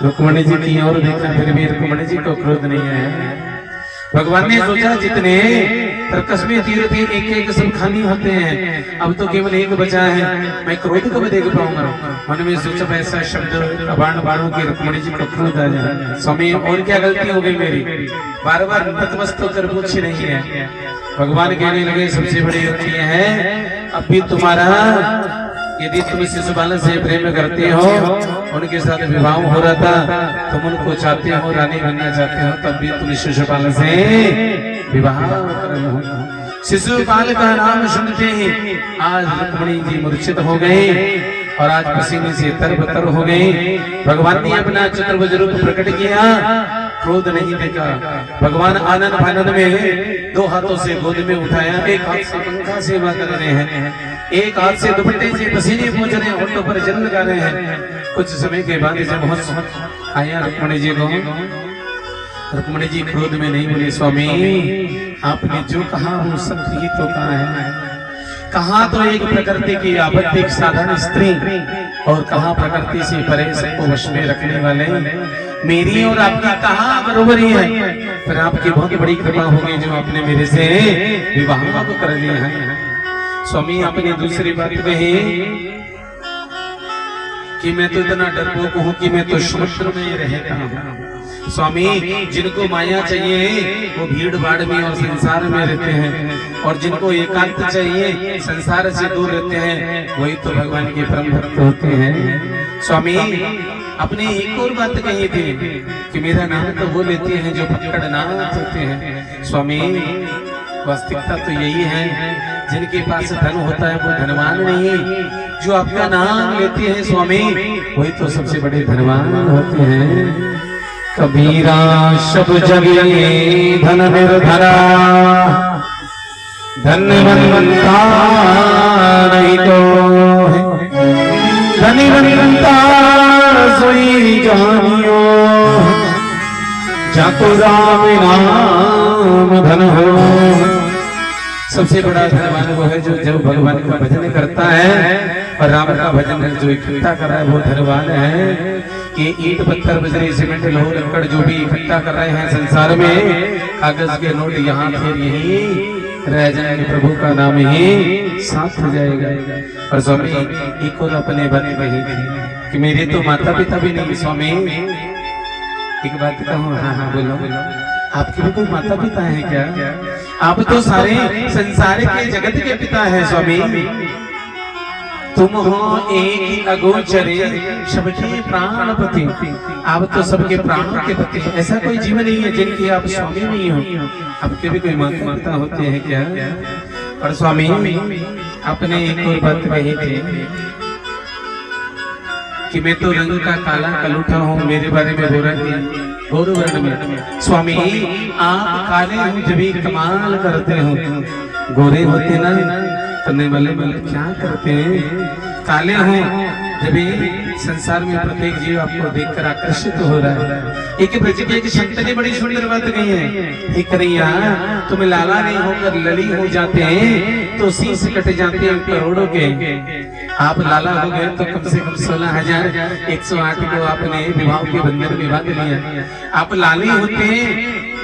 रुक्मणी जी की और देखा, फिर भी रुक्मणी जी को क्रोध नहीं आया। भगवान ने सोचा जितने तर्कस में तीर्थ एक एक सब खाली होते हैं, अब तो केवल एक बचा है, मैं क्रोध कब देख पाऊंगा? मन में सोचा ऐसा शब्द बाण बाणों की रुक्मणी जी को क्रोध आ जाए। स्वामी और क्या गलती हो गई मेरी? बार बार नतमस्तक होकर पूछी नहीं है। भगवान कहने लगे सबसे बड़ी गलती है अभी तुम्हारा, यदि तुम शिशुपाल से प्रेम करते हो, उनके साथ विवाह हो रहा था, तुम उनको चाहते हो, रानी बनना चाहते हो, तब भी तुम शिशुपाल से विवाह कर रहे हो। शिशुपाल का नाम सुनते ही आज रुक्मणी जी मूर्छित हो गए और आज पसीने से तरबतर हो गए। भगवान ने अपना चतुर्भुज रूप प्रकट किया, क्रोध नहीं देखा। भगवान आनंद फानंद में दो हाथों से गोद में उठाया, एक हाथ से पंखा सेवा कर रहे हैं, एक हाथ से दुपट्टे से पसीने पोंछ रहे हैं, होठों पर जल लगा रहे हैं। कुछ समय के बाद जब होश आया रुक्मणी जी को, रुक्मणी जी क्रोध में नहीं बोले स्वामी आपने जो कहा वो सत्य ही तो कहा है। कहा तो एक प्रकृति की आबद्ध साधारण स्त्री और कहा प्रकृति से परे सबको वश में रखने वाले। मेरी और आपकी कहा बरोबर ही है, पर आपकी बहुत बड़ी कृपा होगी जो आपने मेरे से विवाह को कर लिया है। स्वामी आपने दूसरी बात कही कि मैं तो इतना डरपोक हूँ कि मैं तो समुद्र में रहता हूँ। स्वामी जिनको माया चाहिए वो भीड़ भाड़ में और संसार में रहते हैं, और जिनको एकांत चाहिए संसार से दूर रहते हैं, वही तो भगवान के परम भक्त होते हैं। स्वामी अपने एक और बात कही थी कि मेरा नाम तो वो लेते हैं जो पकड़नाथ होते हैं। स्वामी वास्तविकता तो यही है, जिनके पास धन होता है वो धनवान नहीं, जो आपका नाम लेते हैं स्वामी वही तो सबसे बड़े धनवान होते हैं। कबीरा सब जगे धन निर्धरा, धनवंता नहीं तो धनवंता सोई जानियो, जाको राम नाम धन हो। सबसे बड़ा धनवान वो है जो जब भगवान का भजन करता है, और राम का भजन जो इकट्ठा कर रहा है वो धनवान है। कि ईंट पत्थर बजरी सीमेंट लोह लकड़ जो भी इकट्ठा कर रहे हैं संसार में, कागज के नोट यहाँ फिर यही रह जाएंगे, प्रभु का नाम ही साथ हो जाएगा। और स्वामी एक और अपने बात कही कि मेरे तो माता पिता भी नहीं। स्वामी एक बात कहूँ, हाँ हाँ बोलो बोलो, आपके भी कोई माता पिता है क्या? आप तो सारे संसार के जगत के पिता हैं स्वामी। तुम हो एक ही अगोचरे सबके प्राणपति, आप तो सबके प्राणों के पति। ऐसा कोई जीवन नहीं है जिनके आप स्वामी नहीं हो। आपके भी कोई माता होते हैं क्या? और स्वामी आपने एक और बात कही थी कि मैं तो रंग का काला कलूठा हूँ, मेरे बारे में बोल रहे थे गौर वर्ण में। स्वामी आप काले हो जब भी कमाल करते हो, गोरे होते ना करने वाले क्या करते हैं? काले हो जब संसार में प्रत्येक जीव आपको देखकर आकर्षित हो रहा है। एक ब्रज के एक संत ने बड़ी सुंदर बात कही है, एक कन्हैया तुम लाला नहीं होकर लली हो जाते हैं तो शीश कट जाते हैं करोड़ों के। आप लाला हो गए तो कम से कम 16,108 को आपने विवाह के बंधन में बांध लिया। आप लाली होते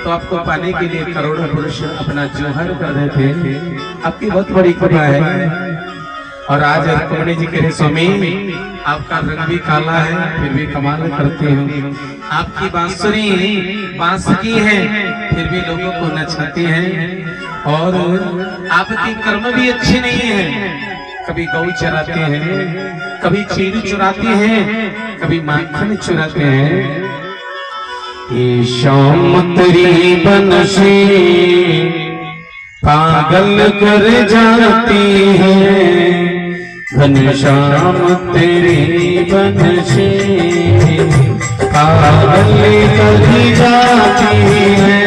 तो आपको पाने के लिए करोड़ों पुरुष अपना जोहर कर रहे थे। आपकी बहुत बड़ी कृपा है। और आज रुक्मणी जी कह रहे स्वामी आपका रंग भी काला है फिर भी कमाल करते हो, आपकी बांसुरी बांसुरी है फिर भी लोगों को नचाते हैं, और आपके कर्म भी अच्छे नहीं है। कभी गौ चराते हैं, कभी खीर चुराते हैं, कभी माखन चुराते हैं। ये शाम तेरी बनशी पागल कर जाती है, घनश्याम तेरी बनशी पागल कर जाती है।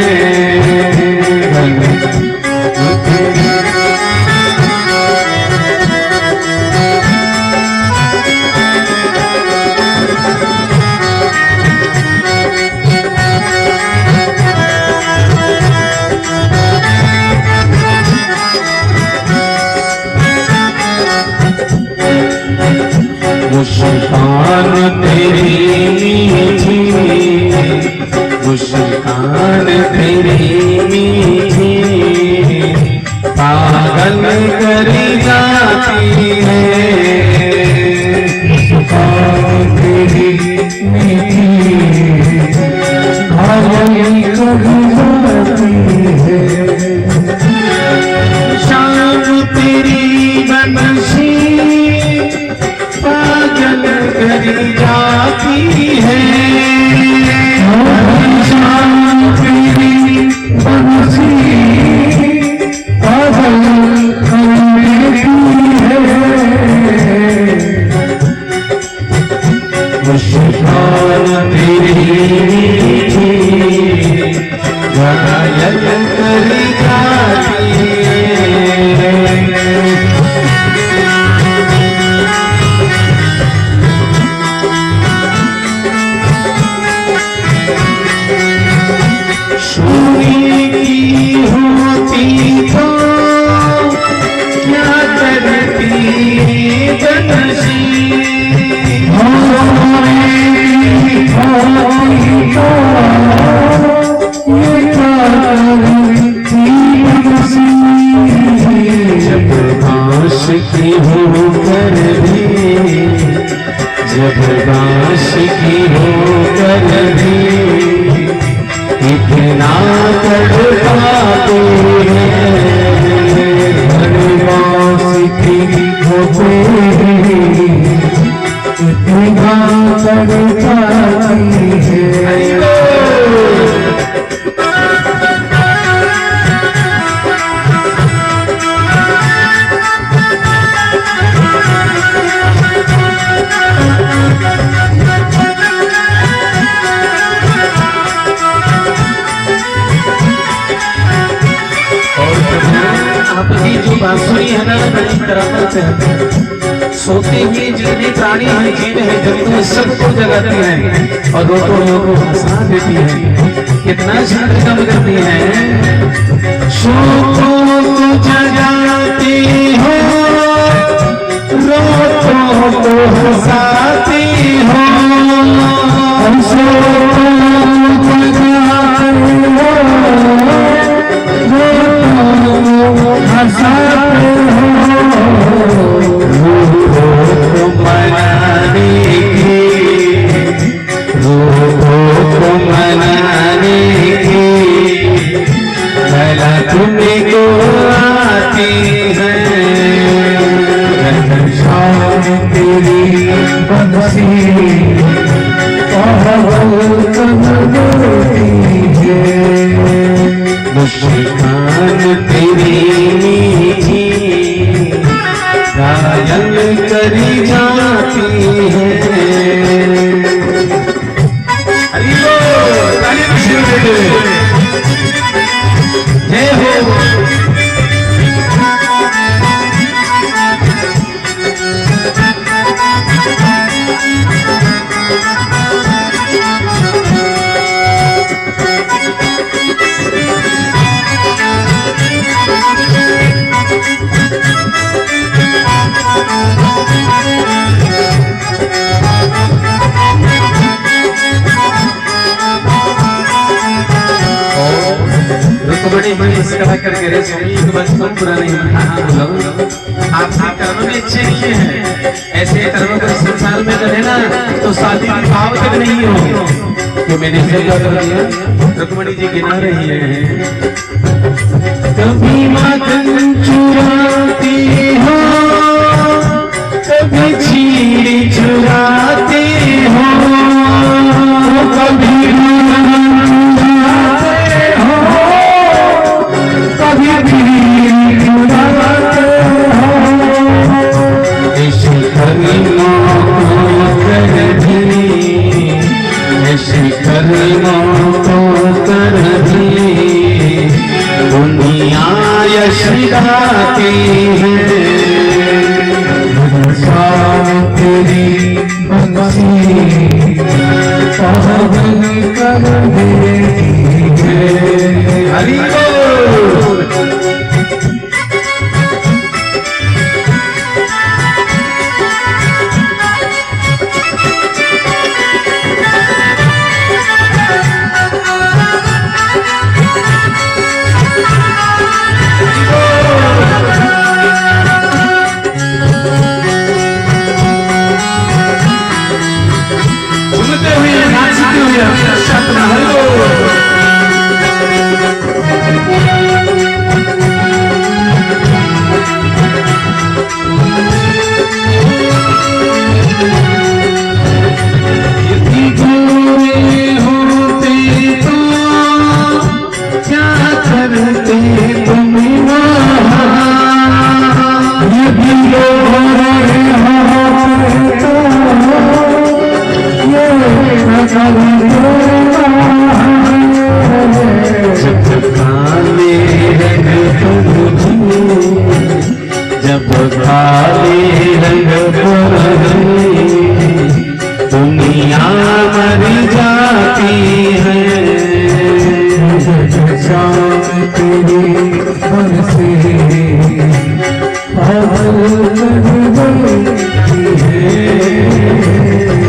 मुस्कान तेरी मीठी, मुस्कान तेरी मीठी पागल करी जाती है। मुस्कान तेरी मीठी पागल करी जाती है। शाम तेरी बनशी पागल करी जाती है। शाम तेरी बनशी पागल करती है। मुस्कान तेरी मीठी घायल करी जाती है। सूरी की होती तो क्या करती बनशी। जब आशिकी हो कर भी, जब आशिकी हो कर भी इतना तड़पाते हैं। आशिकी होते इतना तड़पाती है। आपकी जो बांसुरी है ना बड़ी करामत है। सोते हुए जितने प्राणी हैं, जीव है, जंतु है, सबको जगाती है और रोतों को हंसा देती है। कितना शांत काम करती है। सोतो को जगाती हो, रोतों को हंसाती हो। तुमको आती है तेरी बंसी पागल करती है। मुस्कान तेरी मीठी घायल करी जाती है। हरि बोल, ताली बजाओ बेटे। जय हो। बड़ी बड़ी मुस्कुरा करके रे स्वामी एक बात कम बुरा नहीं है। आपके कर्म में अच्छे नहीं है। ऐसे कर्मों को संसार में करे ना तो शादी भाव तक नहीं हो। कि मैंने क्या कर दिया, रुक्मणी जी गिना रही है। कभी माखन चुराती हो, कभी चीनी चुराती हो, कभी दुनिया यश गाती है।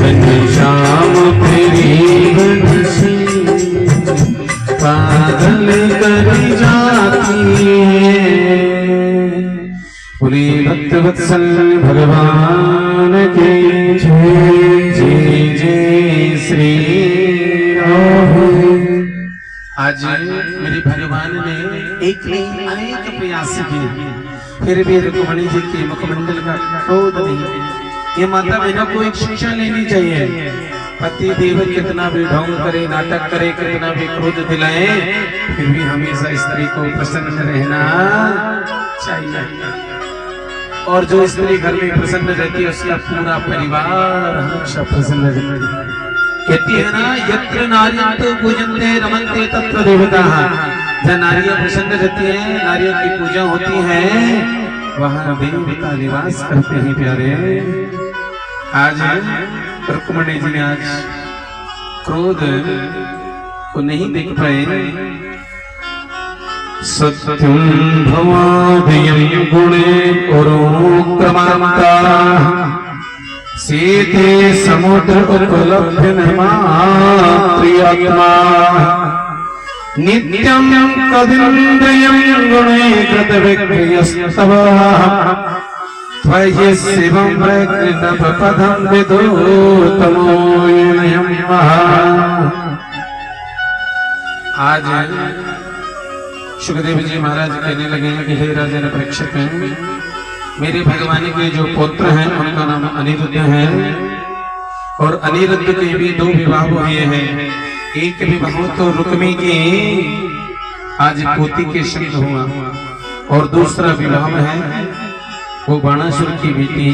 घनश्याम तेरी बंसी पागल कर जाती है। बोले भक्त वत्सल भगवान की जय जय श्री राम। आज मेरे भगवान ने एक नहीं अनेक प्रयास किए, फिर भी रुक्मिणी जी के मुखमंडल का क्रोध नहीं। ये माता बहनों को एक शिक्षा लेनी चाहिए। पति देव कितना भी ढोंग करे, नाटक करे, कितना भी क्रोध दिलाए, फिर भी हमेशा स्त्री को प्रसन्न रहना चाहिए। और जो स्त्री घर में प्रसन्न रहती है उसका पूरा परिवार हमेशा प्रसन्न रहता है। कहती है ना, यत्र नार्यः तो पूजन्ते रमन्ते तत्र देवताः। जहाँ नारियां प्रसन्न रहती हैं, नारियों की पूजा होती है, वहाँ देवता निवास करते हैं। प्यारे, आज रुक्मिणी जी ने आज क्रोध को नहीं देख पाए। सत्यं भवादयं गुणे पुरोक्रमान्ताः सीते समुद्र उपलब्ध मात्रियात्मा नित्यं कदिन्द्रियं गुणे कृतविक्रियस्तव त्वयि शिवं प्रकृतपदं विदुतमोऽयं महा। आज सुखदेव जी महाराज कहने लगे हैं कि हे राजन परीक्षित, मेरे भगवान के जो पुत्र हैं उनका नाम अनिरुद्ध है, और अनिरुद्ध के भी दो विवाह हुए हैं। एक विवाह तो रुक्मी की आज पोती के संग हुआ, और दूसरा विवाह है वो बाणासुर की बेटी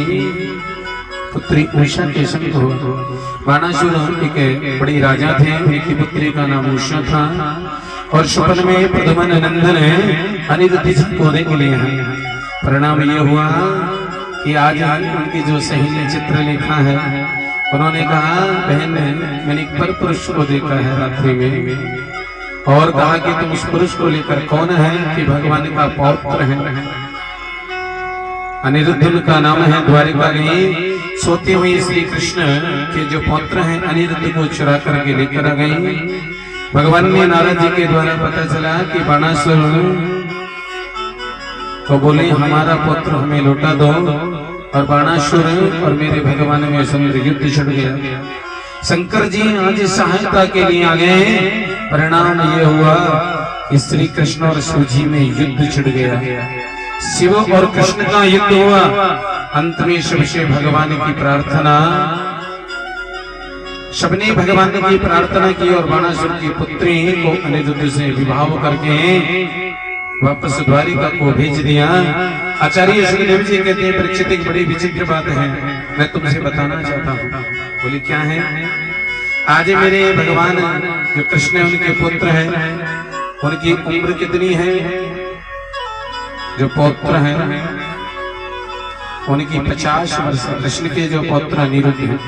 पुत्री उषा के संग हुआ। बाणासुर एक बड़ी राजा थे, उनकी पुत्री का नाम उषा था, और स्वप्न में प्रद्युम्न नंदन अनिरुद्ध जी को देख लिए हैं। परिणाम ये हुआ कि आज उनकी जो सहेली ने चित्र लिखा है, उन्होंने कहा बहन मैंने एक पर पुरुष को देखा है रात्रि में, और कहा कि तुम उस पुरुष को लेकर कौन है, कि भगवान का पौत्र है। अनिरुद्ध का नाम है। द्वारिका गई, सोते हुए श्री कृष्ण के जो पौत्र हैं अनिरुद्ध को चुरा करके लेकर आ गई। भगवान ने नारद जी के द्वारा पता चला कि बाणासुर तो बोले हमारा पुत्र हमें लौटा दो, और बाणासुर और मेरे भगवान में सुंदर युद्ध छिड़ गया। शंकर जी आज सहायता के लिए आ गए। परिणाम ये हुआ कि श्री कृष्ण और शिव जी में युद्ध छिड़ गया। शिव और कृष्ण का युद्ध हुआ। अंत में शिव से भगवान की प्रार्थना, सबने भगवान की प्रार्थना की, और बाणासुर की पुत्री को अनिरुद्ध से विवाह करके वापस द्वारिका को भेज दिया। आचार्य सुखदेव जी कहते हैं परीक्षित एक बड़ी विचित्र बात है, मैं तुमसे बताना चाहता हूँ। बोले क्या है? आज मेरे भगवान जो कृष्ण उनके पुत्र हैं, उनकी उम्र कितनी है? जो पौत्र हैं उनकी 50 वर्ष। कृष्ण के जो पौत्र अनिरुद्ध हैं,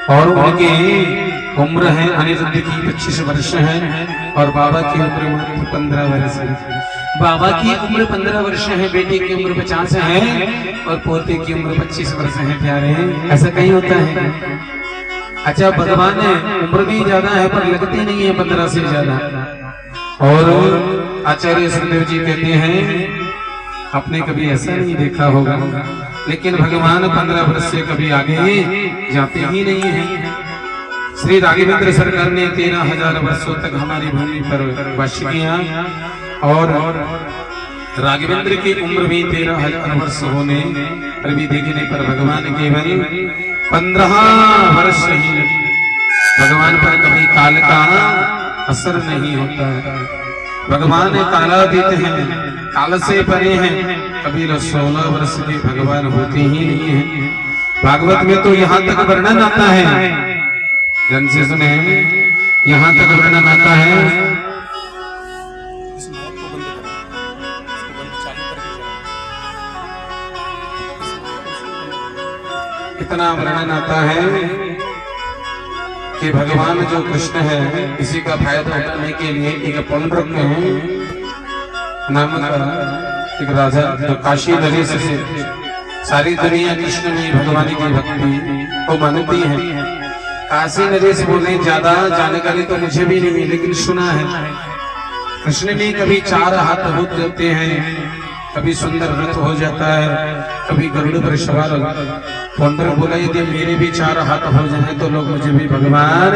और उनकी उम्र है अनिरुद्ध की 25 वर्ष है, और बाबा की उम्र 15 वर्ष है। बाबा की उम्र 15 वर्ष है, बेटे की उम्र 50 है, और पोते की उम्र 25 वर्ष है। प्यारे, ऐसा कहीं होता है? अच्छा, भगवान उम्र भी ज्यादा है पर लगती नहीं है 15 से ज्यादा। और आचार्य सुखदेव जी कहते हैं आपने कभी ऐसा नहीं देखा होगा, लेकिन भगवान 15 वर्ष से कभी आगे जाते ही नहीं है। श्री राघवेंद्र सरकार ने 13,000 वर्षों तक हमारी भूमि पर वास किया, और राघवेंद्र की उम्र भी 13,000 वर्ष होने पर भी देखने पर भगवान केवल 15 वर्ष ही। भगवान पर कभी काल का असर नहीं होता है। भगवान कालातीत हैं, काल से परे हैं। कभी 16 वर्ष के भगवान होते ही नहीं है। भागवत में तो यहाँ तक वर्णन आता है, जन से सुने, यहाँ तक वर्णन आता है। इतना वर्णन आता है कि भगवान जो कृष्ण है, किसी का फायदा उठाने के लिए एक पौंड्रक नाम का एक राजा जो काशी नरेश से सारी दुनिया कृष्ण में भगवान की भक्ति को मानती है। काशी नरेश बोले ज्यादा जानकारी तो मुझे भी नहीं, लेकिन सुना है कृष्ण में कभी 4 हाथ हो जाते हैं, कभी सुंदर रथ हो जाता है, कभी गरुड़ पर सवार। पौंडर बोला यदि मेरे भी 4 हाथ हो जाए तो लोग मुझे भी भगवान।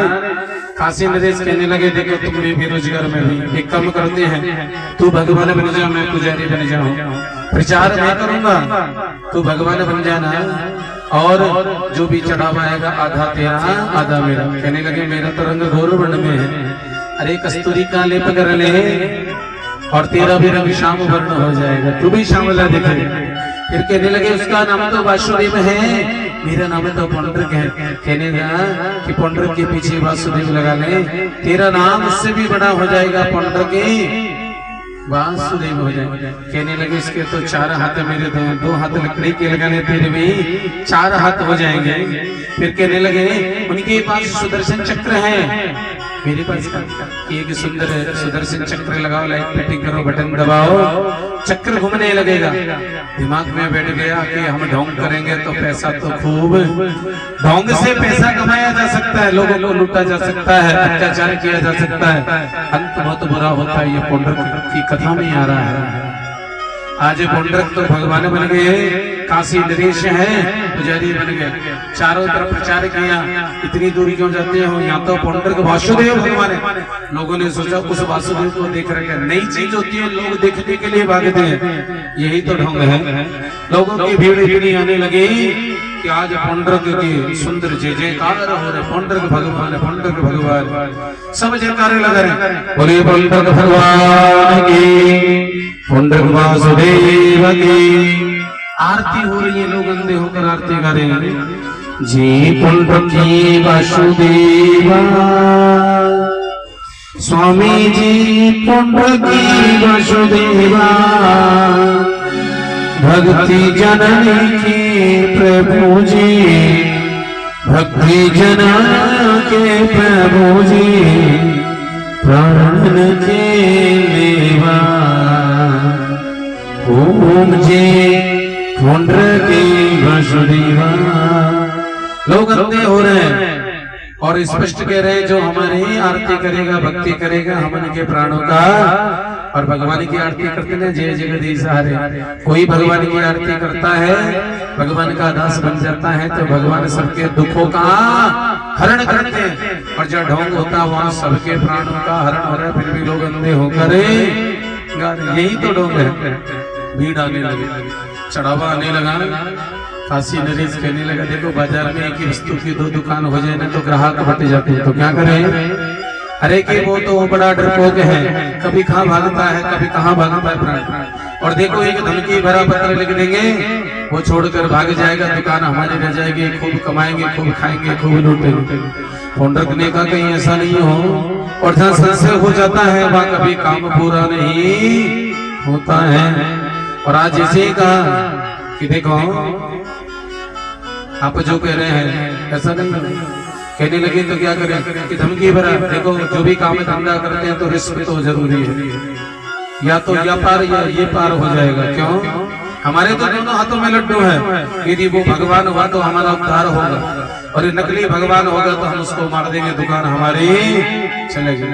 काशी नरेश कहने लगे देखो तुम भी बेरोजगार में भी एक काम करते हैं, तू भगवान बन जा, मैं पुजारी बन जाऊं, प्रचार मैं करूंगा, तू भगवान बन जाना, और जो भी चढ़ावा आएगा आधा तेरा आधा मेरा। कहने लगे मेरा तो रंग घोर वर्ण में है, अरे कस्तूरी का लेप कर ले और तेरा भी रंग श्याम वर्ण हो जाएगा, तू भी श्यामला दिखे। फिर कहने लगे उसका नाम तो वासुदेव है, मेरा नाम तो पौंड्रक है। कहने लगा कि पौंड्रक के पीछे वासुदेव लगा ले, तेरा नाम उससे भी बड़ा हो जाएगा, पौंड्रक वासुदेव हो जाएगा। कहने लगे इसके तो 4 हाथ मेरे 2 हाथ लकड़ी के लगाने, तेरे भी 4 हाथ हो जाएंगे। फिर कहने लगे उनके पास सुदर्शन चक्र है, मेरे पास एक सुंदर सुदर्शन चक्र लगाओ, लाइट फिटिंग करो, बटन दबाओ, चक्र घूमने लगेगा। दिमाग में बैठ गया कि हम ढोंग करेंगे तो पैसा तो खूब, ढोंग से पैसा कमाया जा सकता है, लोगों को लूटा जा सकता है, अत्याचार किया जा सकता है, अंत बहुत बुरा होता है। ये पौंड्रक की कथा में आ रहा है। आज पौंड्रक तो भगवान बन गए, काशी नरेश है पुजारी बन गए, चारों तरफ प्रचार किया। इतनी दूरी क्यों जाते हो, यहाँ तो पौंड्रक वासुदेव भगवान है। लोगों ने सोचा उस वासुदेव को देख रहे, नई चीज होती है लोग देखने के लिए भागते हैं, यही तो ढंग है। लोगों की भीड़ इतनी आने लगी कि आज पौंड्रक की सुंदर जय जयकार हो रहे, पौंड्रक भगवान, पौंड्रक भगवान, सब जयकारे लगा रहे, बोले पौंड्रक भगवान की, पौंड्रक वासुदेव की। आरती हो रही है, लोग अंधे होकर आरती गा रहे हैं। जी पौंड्रकी वासुदेवा, स्वामी जी पौंड्रकी वासुदेवा, भक्ति जननी के प्रभु जी, भक्ति जननी के प्रभु जी, प्राण के लेवा, ओम जी पौंड्रकी वासुदेवा। लोग अंधे हो रहे हैं और स्पष्ट कह रहे हैं जो हमारी आरती करेगा, भक्ति करेगा, हम उनके प्राणों का, और भगवान की आरती करते हैं जय जगदीश हरे। कोई भगवान की आरती करता है, भगवान का दास बन जाता है, तो भगवान सबके दुखों का हरण करते हैं, और जब ढोंग होता है वहां सबके प्राणों का हरण हो रहा है, फिर भी लोग अंधे होकर यही तो ढोंग है। भीड़ आने लगी, चढ़ावा आने लगा। काशी नरेश कहने लगा देखो बाजार में एक ही वस्तु की 2 दुकान हो जाए ना तो ग्राहक बढ़ते जाते हैं, तो क्या करें। अरे कि वो तो बड़ा डरपोक है, कभी कहाँ भागता है, कभी कहाँ भागता है प्राण। और देखो एक धमकी भरा पत्र लिख देंगे, वो छोड़कर भाग जाएगा, दुकान हमारी रह जाएगी, खूब कमाएंगे, खूब खाएंगे, खूब लूटेंगे। पौंड्रक ने कहा कहीं ऐसा नहीं हो, और जहाँ संशय हो जाता है वहाँ कभी काम पूरा नहीं होता है। और आज ऐसे ही कहा कि देखो आप जो कह रहे हैं ऐसा नहीं, कहने लगे तो क्या करें कि धमकी भरा। देखो जो भी काम धंधा करते हैं तो रिस्क तो जरूरी है, या तो या पार या ये पार हो जाएगा। क्यों, हमारे तो दोनों हाथों में लड्डू है, यदि वो भगवान हुआ तो हमारा उद्धार होगा, और नकली भगवान होगा तो हम उसको मार देंगे, दुकान हमारी चलेगी।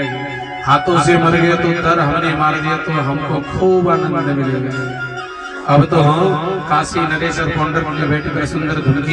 हाथों से मर गया तो उद्धार, हमने मार दिया तो हमको खूब आनंद मिलेगा। अब तो हम काशी नरेश और पौंड्रक में बैठकर सुंदर धुन की